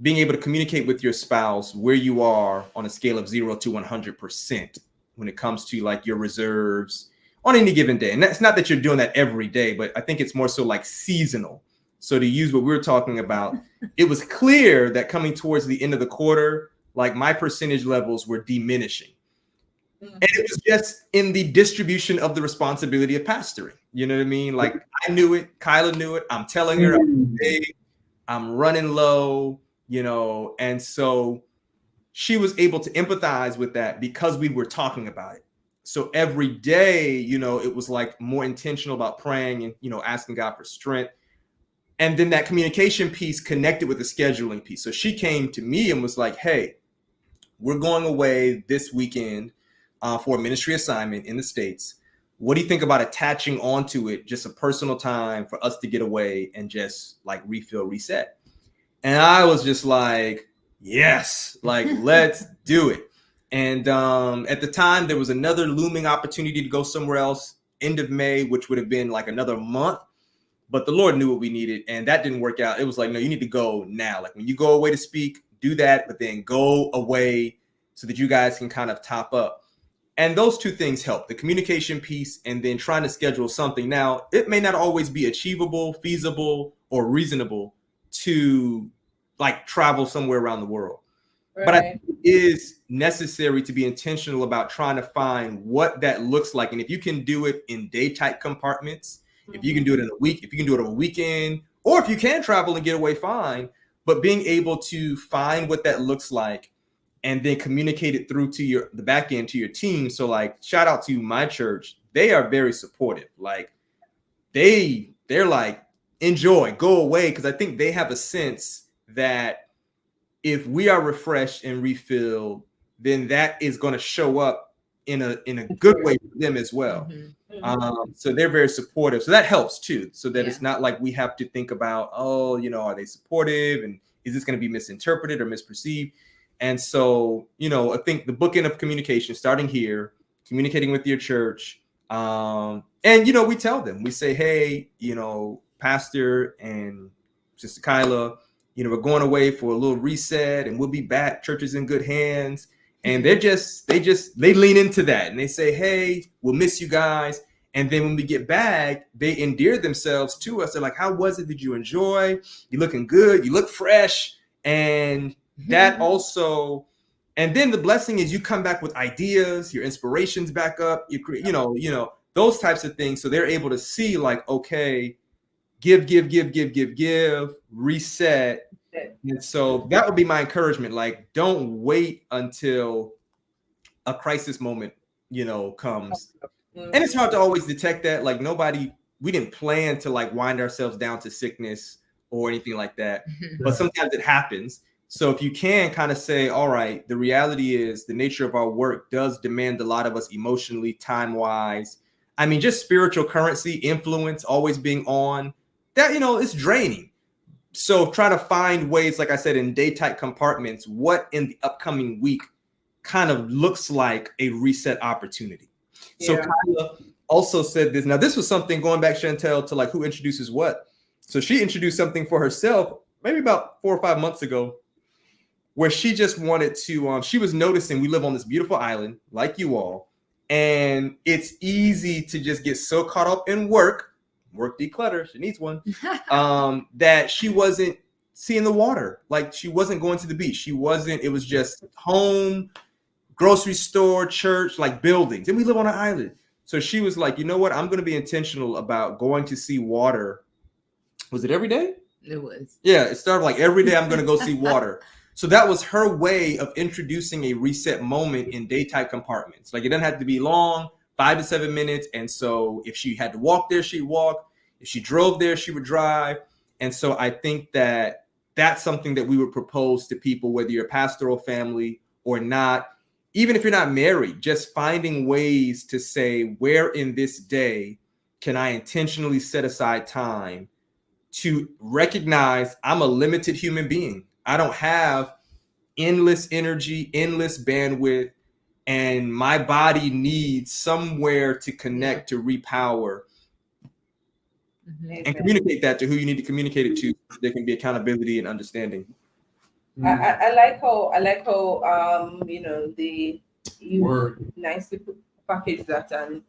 being able to communicate with your spouse where you are on a scale of 0 to 100% when it comes to like your reserves on any given day. And that's not that you're doing that every day, but I think it's more so like seasonal. So to use what we were talking about, it was clear that coming towards the end of the quarter, like my percentage levels were diminishing. And it was just in the distribution of the responsibility of pastoring. You know what I mean? Like I knew it, Kyla knew it. I'm telling her I'm running low, and so she was able to empathize with that because we were talking about it. So every day, it was like more intentional about praying and, asking God for strength. And then that communication piece connected with the scheduling piece. So she came to me and was like, hey, we're going away this weekend for a ministry assignment in the States. What do you think about attaching onto it just a personal time for us to get away and just like refill, reset? And I was just like, yes, like, let's do it. And at the time, there was another looming opportunity to go somewhere else, end of May, which would have been like another month. But the Lord knew what we needed, and that didn't work out. It was like, no, you need to go now. Like when you go away to speak, do that, but then go away so that you guys can kind of top up. And those two things help, the communication piece and then trying to schedule something. Now, it may not always be achievable, feasible, or reasonable to like travel somewhere around the world. Right. But I think it is necessary to be intentional about trying to find what that looks like. And if you can do it in day-type compartments, if you can do it in a week, if you can do it on a weekend, or if you can travel and get away, fine. But being able to find what that looks like and then communicate it through to the back end to your team. So like, shout out to my church. They are very supportive. Like they're like, enjoy, go away. Cause I think they have a sense that if we are refreshed and refilled, then that is going to show up in a good way for them as well. Mm-hmm. So they're very supportive. So that helps too. So that it's not like we have to think about, are they supportive? And is this going to be misinterpreted or misperceived? And so, I think the bookend of communication, starting here, communicating with your church. And, we tell them, we say, hey, Pastor and Sister Kyla, we're going away for a little reset and we'll be back. Church is in good hands. And they lean into that and they say, hey, we'll miss you guys. And then when we get back, they endear themselves to us. They're like, how was it? Did you enjoy? You're looking good. You look fresh. And that also, and then the blessing is you come back with ideas, your inspirations back up, you create, those types of things. So they're able to see like, okay, give, reset. And so that would be my encouragement. Like, don't wait until a crisis moment, comes. And it's hard to always detect that. Like nobody didn't plan to like wind ourselves down to sickness or anything like that. But sometimes it happens. So if you can kind of say, all right, the reality is the nature of our work does demand a lot of us emotionally, time-wise. I mean, just spiritual currency, influence, always being on that, it's draining. So try to find ways, like I said, in day-type compartments, what in the upcoming week kind of looks like a reset opportunity. So Kyla also said this. Now, this was something going back, Chantel, to like who introduces what. So she introduced something for herself maybe about 4 or 5 months ago, where she just wanted to, she was noticing we live on this beautiful island like you all, and it's easy to just get so caught up in work declutter, she needs one, that she wasn't seeing the water. Like she wasn't going to the beach. It was just home, grocery store, church, like buildings. And we live on an island. So she was like, you know what? I'm going to be intentional about going to see water. Was it every day? It was. Yeah, it started like every day I'm going to go see water. So that was her way of introducing a reset moment in day-type compartments. Like it doesn't have to be long, 5 to 7 minutes. And so if she had to walk there, she'd walk. If she drove there, she would drive. And so I think that that's something that we would propose to people, whether you're a pastoral family or not. Even if you're not married, just finding ways to say, where in this day can I intentionally set aside time to recognize I'm a limited human being. I don't have endless energy, endless bandwidth, and my body needs somewhere to connect, to repower, and communicate that to who you need to communicate it to. There can be accountability and understanding. I like how you nicely package that, and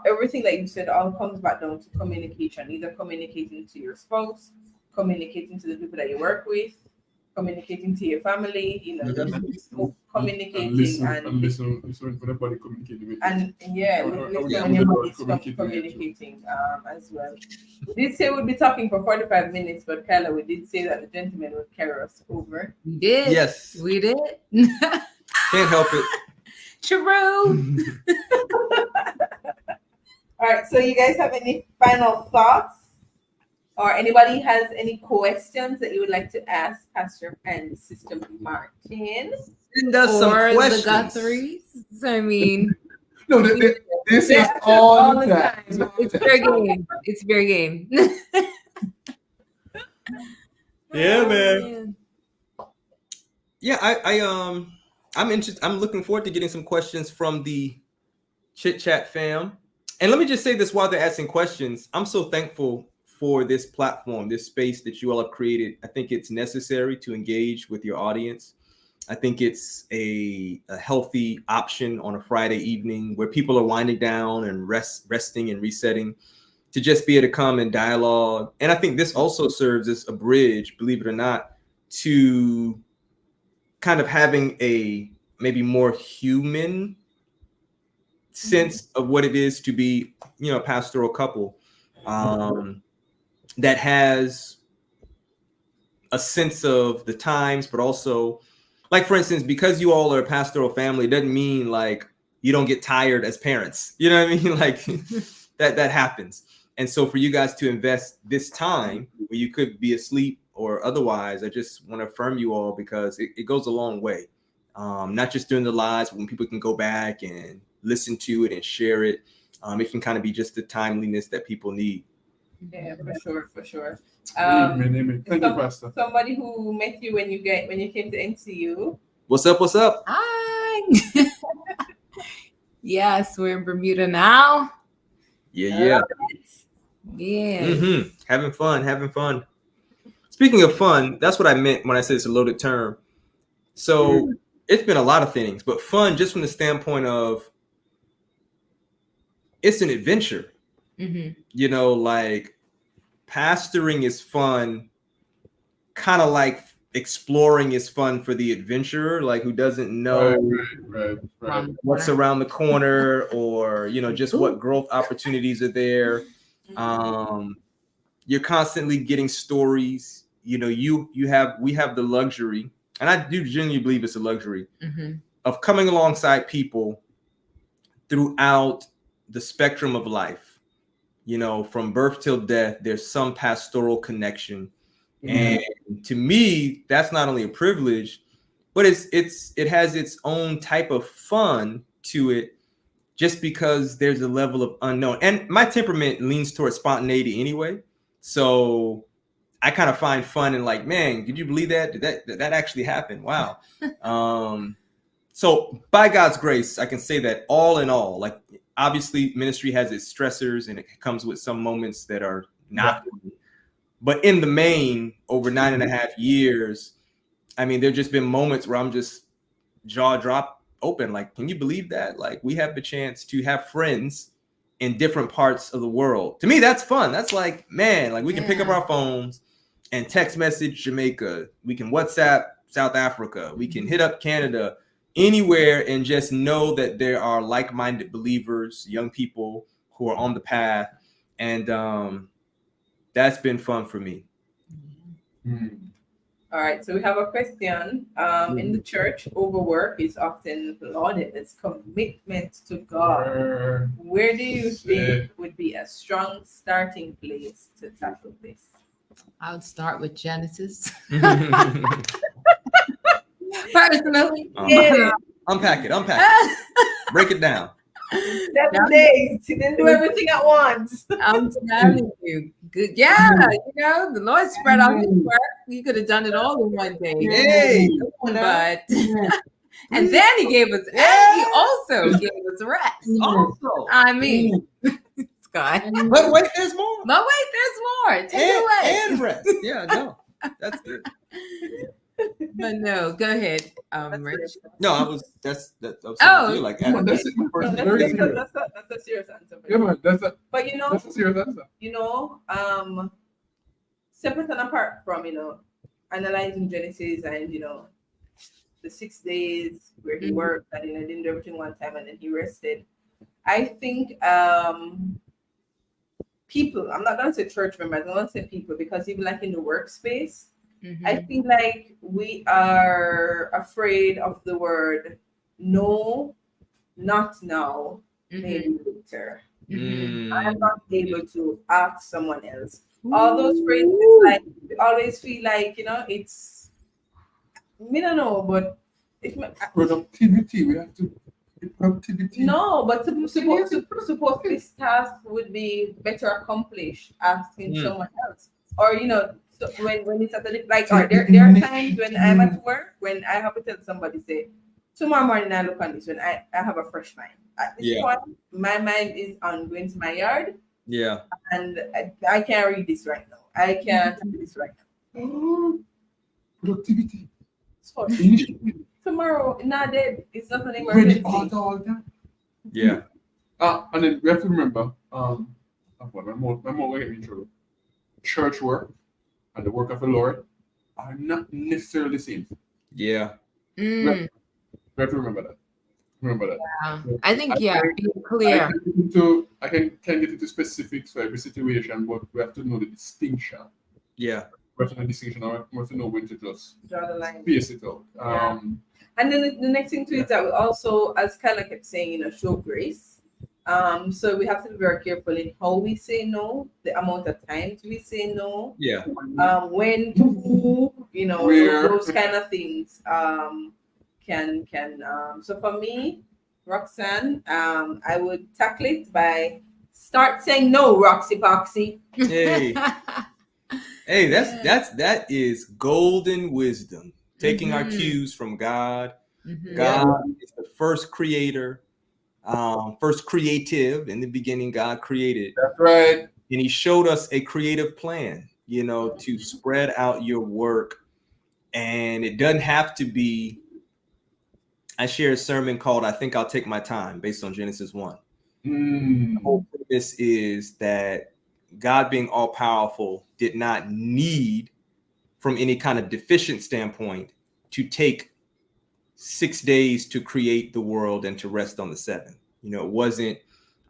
everything that you said all comes back down to communication, either communicating to your spouse, communicating to the people that you work with, communicating to your family, just communicating and listen when everybody communicating with and listen when your body's communicating as well. We did say we'd be talking for 45 minutes, but Kyla, we did say that the gentleman would carry us over. We did. Yes. We did. Can't help it. True. All right, so you guys have any final thoughts? Or anybody has any questions that you would like to ask Pastor and Sister Martin? Send us some questions. The Guthries. I mean, no, this is all the time. It's fair game. It's fair game. Yeah, man. Yeah, I'm interested. I'm looking forward to getting some questions from the Chit Chat fam. And let me just say this while they're asking questions. I'm so thankful for this platform, this space that you all have created. I think it's necessary to engage with your audience. I think it's a healthy option on a Friday evening where people are winding down and resting and resetting, to just be able to come and dialogue. And I think this also serves as a bridge, believe it or not, to kind of having a maybe more human sense of what it is to be, a pastoral couple. That has a sense of the times, but also, like, for instance, because you all are a pastoral family, it doesn't mean like you don't get tired as parents. You know what I mean? Like that happens. And so for you guys to invest this time where you could be asleep or otherwise, I just want to affirm you all, because it goes a long way. Not just during the lives, when people can go back and listen to it and share it. It can kind of be just the timeliness that people need. Yeah, for sure. Amen. Thank you, Pastor. Somebody who met you when you came to NCU. What's up? Hi. Yes, we're in Bermuda now. Yeah. Yeah. Mm-hmm. Having fun. Speaking of fun, that's what I meant when I said it's a loaded term. So it's been a lot of things, but fun just from the standpoint of it's an adventure. Like pastoring is fun, kind of like exploring is fun for the adventurer, like who doesn't know right. what's around the corner, or just what growth opportunities are there. You're constantly getting stories. We have the luxury, and I do genuinely believe it's a luxury, of coming alongside people throughout the spectrum of life. from birth till death, there's some pastoral connection. And to me, that's not only a privilege, but it has its own type of fun to it, just because there's a level of unknown. And my temperament leans towards spontaneity anyway. So I kind of find fun in like, man, could you believe that? Did that actually happen? Wow. So by God's grace, I can say that all in all, like obviously ministry has its stressors and it comes with some moments that are not good. But in the main, over 9.5 years, I mean, there've just been moments where I'm just jaw drop open. Like, can you believe that? Like, we have the chance to have friends in different parts of the world. To me, that's fun. That's like, man, like we can pick up our phones and text message Jamaica. We can WhatsApp South Africa. We can hit up Canada, anywhere, and just know that there are like-minded believers, young people who are on the path. And that's been fun for me. All right, so we have a question. In the church, overwork is often lauded as commitment to God. Where do you think would be a strong starting place to tackle this? I would start with Genesis. Personally. Yeah. Unpack it. Break it down. 7 days. She didn't do everything at once. I'm telling you. Good. Yeah, the Lord spread out his work. You could have done it all in one day. Hey, but and then he gave us, and he also gave us rest. Also, I mean, Scott. but wait, there's more. But wait, there's more. Take it away. And rest. Yeah, no, that's good. But no, go ahead, Rich. No, I was like, That's a serious answer. Yeah, man, but that's a serious answer. Separate and apart from analyzing Genesis and the 6 days where he worked and didn't do everything one time and then he rested. I think people, I'm not gonna say church members, I'm gonna say people, because even like in the workspace, I think like we are afraid of the word no, not now, maybe later. I'm not able to ask someone else. All those phrases, like we always feel like it's me don't know, but productivity. We have to productivity. No, but suppose this task would be better accomplished asking someone else, or so when it's at the like, or there are times when I'm at work when I have to tell somebody, say, tomorrow morning I look on this when I have a fresh mind. At this point, my mind is on going to my yard. Yeah. And I can't read this right now. I can't do this right now. Productivity. So tomorrow, not dead. It's not an emergency. All that. Yeah. And then we have to remember, my mom will get me in trouble. Church work and the work of the Lord are not necessarily the same. Yeah. We have to remember that. Yeah. I think, be clear. I can get into specifics for every situation, but we have to know the distinction. Yeah. We have to know the distinction, and we have to know when to just draw the line. Space it out. And then the next thing too is that we also, as Kyla kept saying, show grace. So we have to be very careful in how we say no, the amount of times we say no. Yeah. When to who, Where. those kind of things. Can so for me, Roxanne, I would tackle it by start saying no, Roxy Poxy. Hey, that is golden wisdom. Taking our cues from God. God is the first creator, first creative. In the beginning, God created. That's right. And he showed us a creative plan, to spread out your work. And it doesn't have to be. I share a sermon called I Think I'll Take My Time, based on Genesis 1. The whole purpose is that God, being all powerful, did not need, from any kind of deficient standpoint, to take 6 days to create the world and to rest on the seventh. It wasn't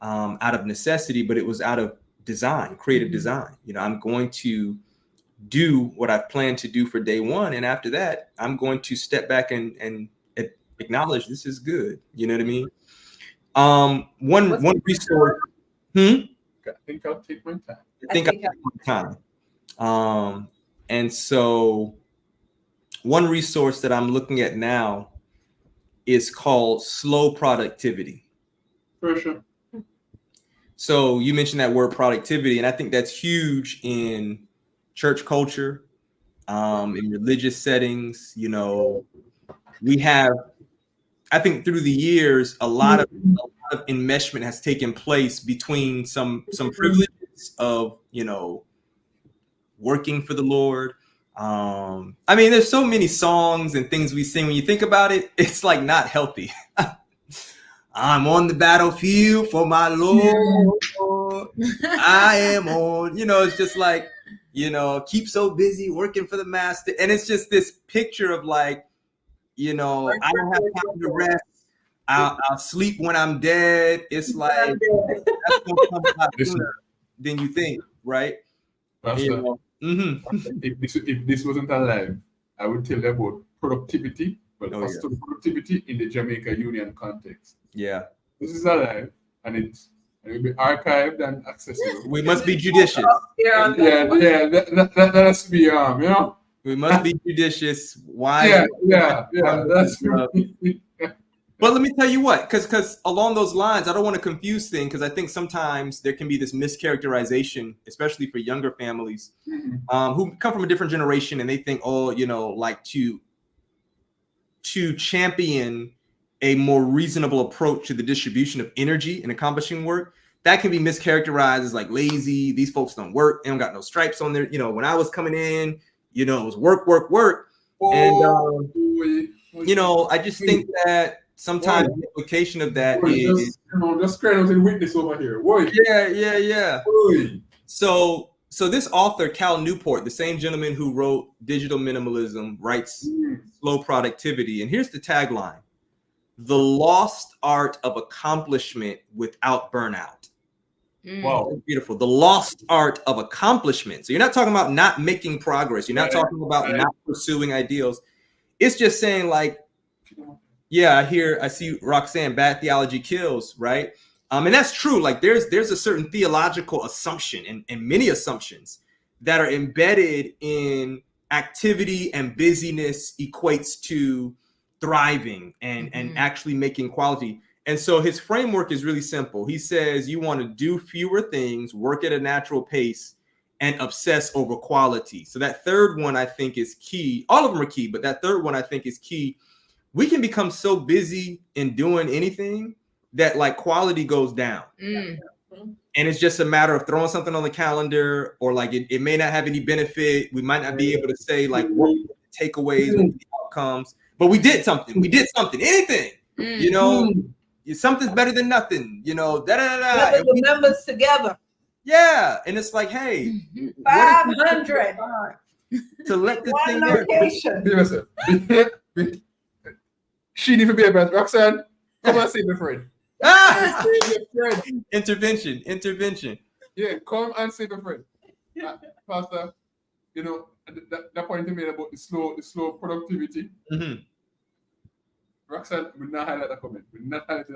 out of necessity, but it was out of design, creative design. I'm going to do what I've planned to do for day one. And after that, I'm going to step back and acknowledge this is good. You know what I mean? One resource. Go think I'll take my time. I think I'll take my time. And so one resource that I'm looking at now is called Slow Productivity. For sure. So you mentioned that word productivity, and I think that's huge in church culture, in religious settings. You know, we have, I think through the years, a lot of enmeshment has taken place between some privileges of, you know, working for the Lord. I mean, there's so many songs and things we sing. When you think about it, it's like not healthy. I'm on the battlefield for my Lord. I am on, you know, it's just like, you know, keep so busy working for the master. And it's just this picture of like, you know, I don't have time to rest. I'll sleep when I'm dead. It's like, that's going to come a lot sooner than you think, right? Pastor, You know? if this wasn't alive, I would tell you about productivity, but pastoral productivity in the Jamaica Union context. Yeah. This is alive, and it will be archived and accessible. We must be judicious. Yeah, that has to be you know. We must be judicious, wise. Yeah. That's But let me tell you what, because along those lines, I don't want to confuse things, because I think sometimes there can be this mischaracterization, especially for younger families who come from a different generation, and they think, oh, you know, like to champion a more reasonable approach to the distribution of energy and accomplishing work, that can be mischaracterized as like lazy. These folks don't work. They don't got no stripes on their, you know, when I was coming in, you know, it was work. And, you know, I just think that sometimes the implication of that is, you know, just crediting witness over here. Yeah. So this author, Cal Newport, the same gentleman who wrote Digital Minimalism, writes Slow Productivity. And here's the tagline: the lost art of accomplishment without burnout. Wow, that's beautiful. The lost art of accomplishment. So you're not talking about not making progress. You're not talking about not pursuing ideals. It's just saying like, yeah, I see Roxanne, bad theology kills, right? And that's true. Like there's a certain theological assumption and many assumptions that are embedded in activity, and busyness equates to thriving and actually making quality. And so his framework is really simple. He says you want to do fewer things, work at a natural pace, and obsess over quality. So that third one I think is key. All of them are key, but that third one I think is key. We can become so busy in doing anything that like quality goes down. And it's just a matter of throwing something on the calendar, or like it may not have any benefit. We might not be able to say like what takeaways, what the outcomes, but we did something, anything, you know, something's better than nothing, you know, Gather the members together. Yeah. And it's like, hey, 500 to let this one thing location. She need to be a best. Roxanne, come and save your friend. Save your friend. Intervention. Yeah, come and save your friend. Pastor, you know, that point you made about the slow productivity. Roxanne, we not highlight that comment. We not highlight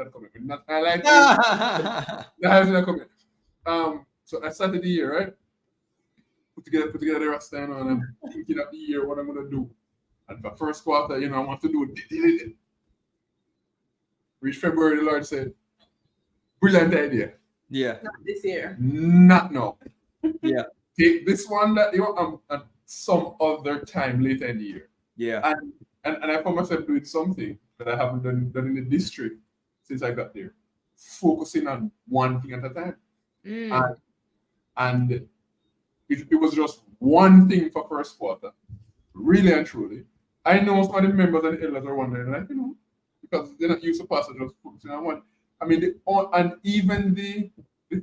that comment. So I started the year, right? Put together the Roxanne, and I'm thinking of the year, what I'm gonna do. And the first quarter, you know, I want to do it. Reach February, the Lord said, brilliant idea. Yeah. Not this year. Not now. Yeah. Take this one that you want at some other time later in the year. Yeah. And I found myself doing something that I haven't done in the district since I got there. Focusing on one thing at a time. And it was just one thing for first quarter. Really and truly. I know some of the members and the elders are wondering, like, you know, because they're not used to pastor just focusing on one. I mean, and even the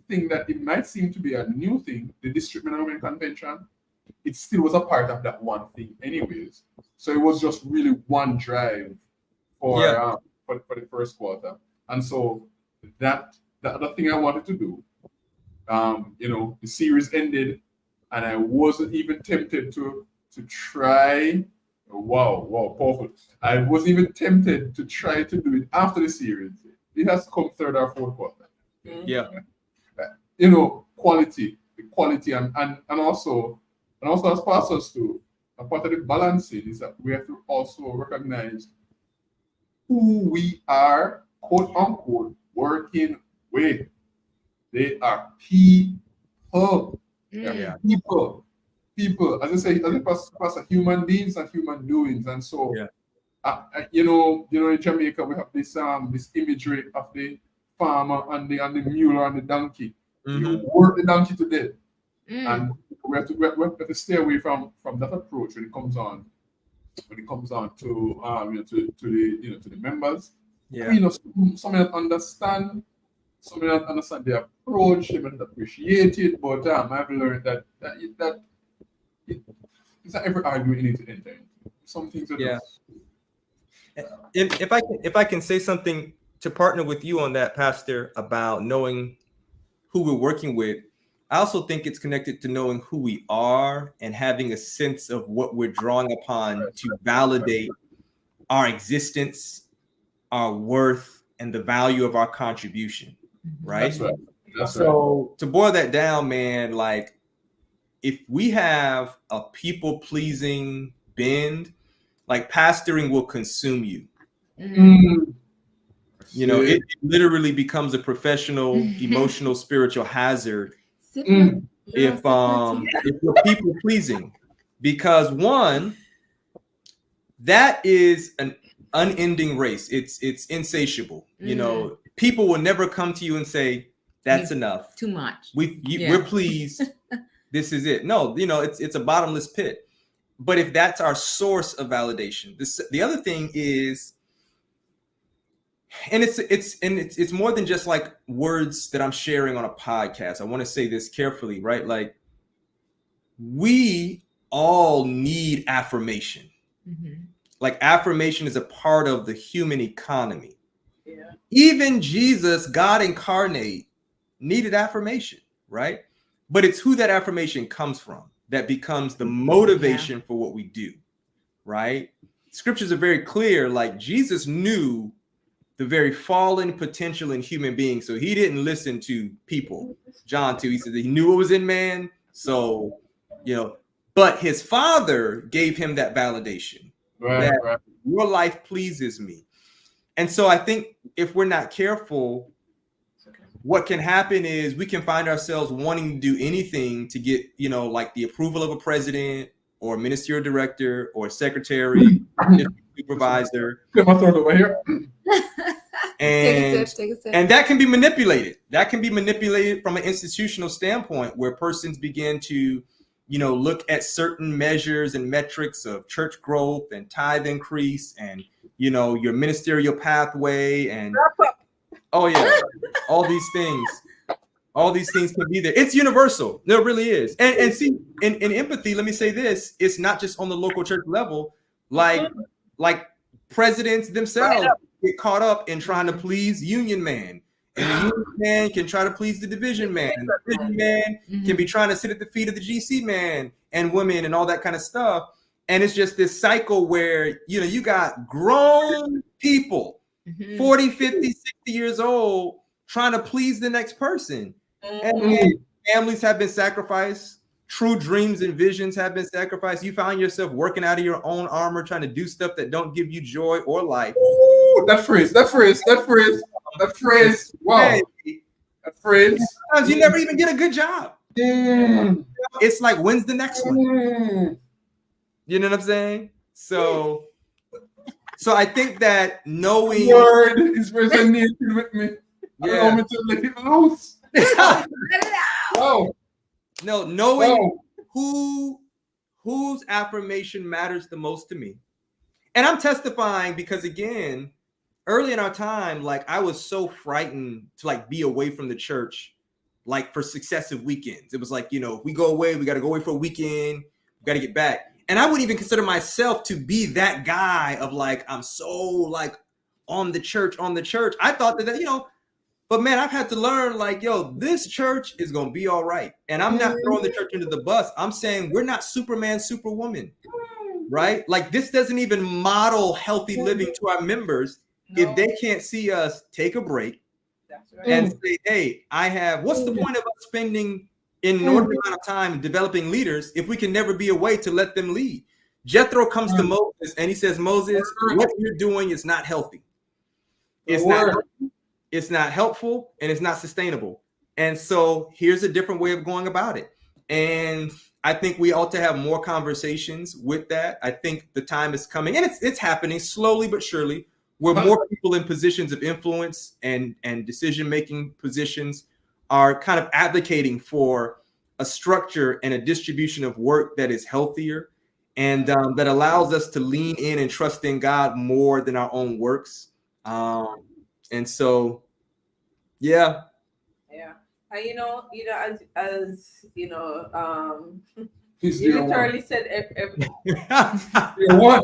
thing that it might seem to be a new thing, the district minimum convention, it still was a part of that one thing anyways. So it was just really one drive for the first quarter. And so that the other thing I wanted to do, you know, the series ended and I wasn't even tempted to try. Wow, powerful. I was even tempted to try to do it after the series. It has come third or fourth quarter. Yeah. You know, quality, and also as pastors too. A part of the balancing is that we have to also recognize who we are, quote unquote, working with. They are people. They're Yeah. people. As I say, as a pastor, human beings and human doings, and so. Yeah. In Jamaica we have this imagery of the farmer and the mule and the donkey. You work the donkey to death, and we have to stay away from that approach when it comes on to the members. Yeah. Some may not understand, the approach, they may not appreciate it, but I've learned that it's not every argument you need to enter into. Some things are just. If I can say something to partner with you on that, Pastor, about knowing who we're working with, I also think it's connected to knowing who we are and having a sense of what we're drawing upon to validate our existence, our worth, and the value of our contribution, right? That's right. So to boil that down, man, like if we have a people-pleasing bend, like pastoring will consume you. You know, it literally becomes a professional, emotional, spiritual hazard if you're people pleasing, because one, that is an unending race. It's insatiable. You know, people will never come to you and say, "That's enough. Too much. We're pleased. This is it." No, you know, it's a bottomless pit. But if that's our source of validation, the other thing is, and it's more than just like words that I'm sharing on a podcast. I want to say this carefully, right? Like we all need affirmation. Like affirmation is a part of the human economy. Yeah. Even Jesus, God incarnate, needed affirmation, right? But it's who that affirmation comes from that becomes the motivation for what we do, right? Scriptures are very clear. Like Jesus knew the very fallen potential in human beings, so he didn't listen to people. John 2, he said he knew what was in man. So, you know, but his father gave him that validation. Right. Your life pleases me. And so I think if we're not careful, what can happen is we can find ourselves wanting to do anything to get, you know, like the approval of a president or a ministerial director or a secretary, supervisor. Put my throat over here. And, take a sip. and that can be manipulated. That can be manipulated from an institutional standpoint where persons begin to, you know, look at certain measures and metrics of church growth and tithe increase and, you know, your ministerial pathway and oh yeah, all these things can be there. It's universal. No, it really is. And see, in empathy, let me say this: it's not just on the local church level. Like presidents themselves get caught up in trying to please union man, and the union man can try to please the division man. And the division man can be trying to sit at the feet of the GC man and women and all that kind of stuff. And it's just this cycle where, you know, you got grown people, 40, 50, 60 years old, trying to please the next person. And families have been sacrificed. True dreams and visions have been sacrificed. You find yourself working out of your own armor, trying to do stuff that don't give you joy or life. Ooh, that phrase. Wow. That phrase. Sometimes you never even get a good job. It's like, when's the next one? You know what I'm saying? So I think that knowing word is resonating with me. Allow me to let it loose. Wow. No, knowing whose affirmation matters the most to me. And I'm testifying because, again, early in our time, like I was so frightened to like be away from the church, like for successive weekends. It was like, you know, if we go away, we got to go away for a weekend. We got to get back. And I wouldn't even consider myself to be that guy of like, I'm so like on the church. I thought that, you know, but man, I've had to learn like, yo, this church is going to be all right. And I'm not throwing the church into the bus. I'm saying we're not Superman, Superwoman, right? Like this doesn't even model healthy living to our members. If they can't see us take a break and say, hey, what's the point of us spending in an ordinary amount of time developing leaders if we can never be a way to let them lead? Jethro comes to Moses and he says, Moses, what you're doing is not healthy. It's not healthy, it's not helpful, and it's not sustainable. And so here's a different way of going about it. And I think we ought to have more conversations with that. I think the time is coming, and it's happening slowly but surely, where more people in positions of influence and decision-making positions are kind of advocating for a structure and a distribution of work that is healthier and that allows us to lean in and trust in God more than our own works. And so, yeah. And as He's you there literally said everything. one.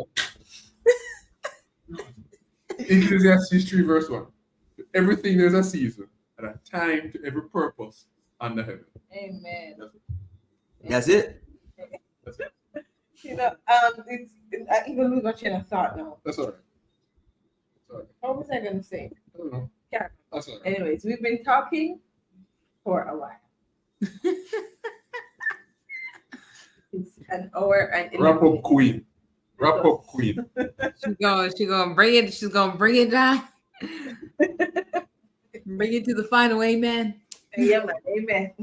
Ecclesiastes 3 verse 1. Everything there's a season and a time to every purpose under heaven. Amen. That's it. That's it. I even lose my train of thought now. That's all right. What was I going to say? I don't know. Yeah. That's all right. Anyways, we've been talking for a while. It's an hour and 11 Wrap up, minutes. queen. Wrap up, queen. She's gonna bring it. She's gonna bring it down. Bring it to the final. Amen. Yeah, man. Amen.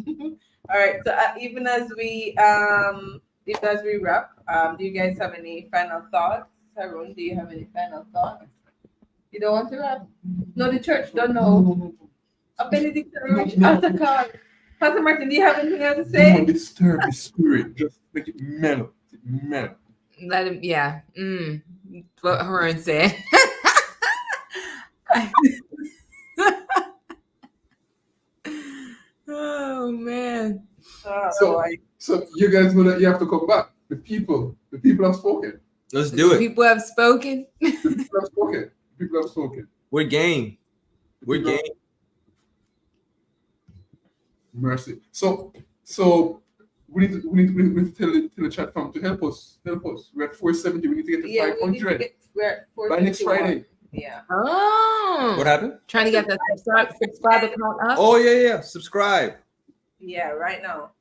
All right. So even as we wrap, do you guys have any final thoughts? Tyrone, do you have any final thoughts? You don't want to wrap? No, the church don't know. A benediction after call. Pastor Martin, do you have anything else to say? Don't disturb the spirit. Just make it mellow. Mellow. Let him. Yeah. What Haroon said. Oh man. So you guys know that you have to come back. The people have spoken. Let's do it. People have spoken. The people have spoken. The people have spoken. We're game. We're game. Mercy. So we need to tell the chat fam to help us. We're at 470. We need to get to 500 by next Friday. Yeah. Oh. What happened? Trying to get the subscriber count up. Oh yeah. Subscribe. Yeah, right now.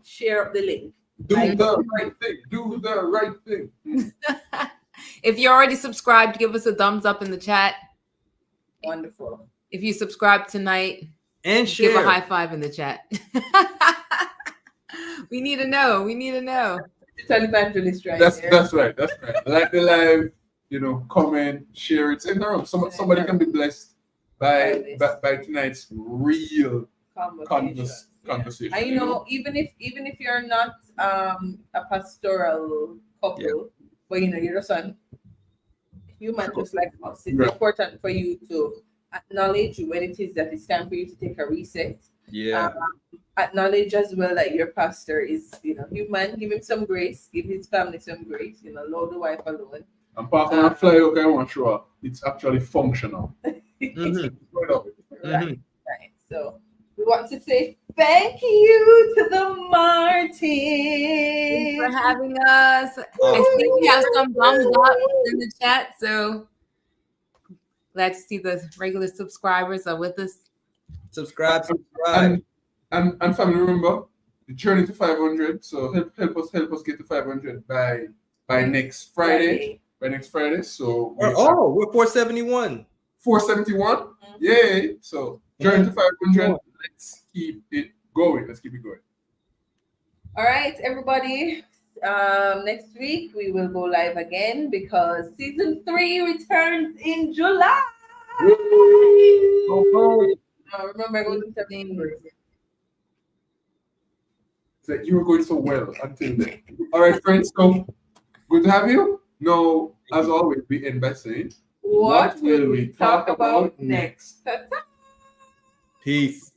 Share up the link. Do the right thing. Do the right thing. If you're already subscribed, give us a thumbs up in the chat. Wonderful. If you subscribe tonight, And share. give a high five in the chat. We need to know. It's an evangelist right That's there. right. Like the live, comment, share it, send around. Somebody can be blessed by tonight's real conversation. And even if you're not a pastoral couple, but you're just a human just like us, it's important for you to acknowledge when it is that it's time for you to take a reset. Yeah. Acknowledge as well that your pastor is human. Give him some grace. Give his family some grace. Load the wife alone. And apart from fly, okay, I want to show up. It's actually functional. Right. So we want to say thank you to the Martins. Thanks for having us. I see we have some thumbs up in the chat, so glad to see the regular subscribers are with us. Subscribe. And family, remember the journey to 500. So help us get to 500 by next Friday. By next Friday. So we're 471. 471. Mm-hmm. Yay! So journey to 500. Let's keep it going. All right, everybody. Next week we will go live again because season 3 returns in July. Remember, I was in September. So you were going so well until then. All right, friends. So good to have you. Now, as always, we end by saying, What will we talk about next? Peace.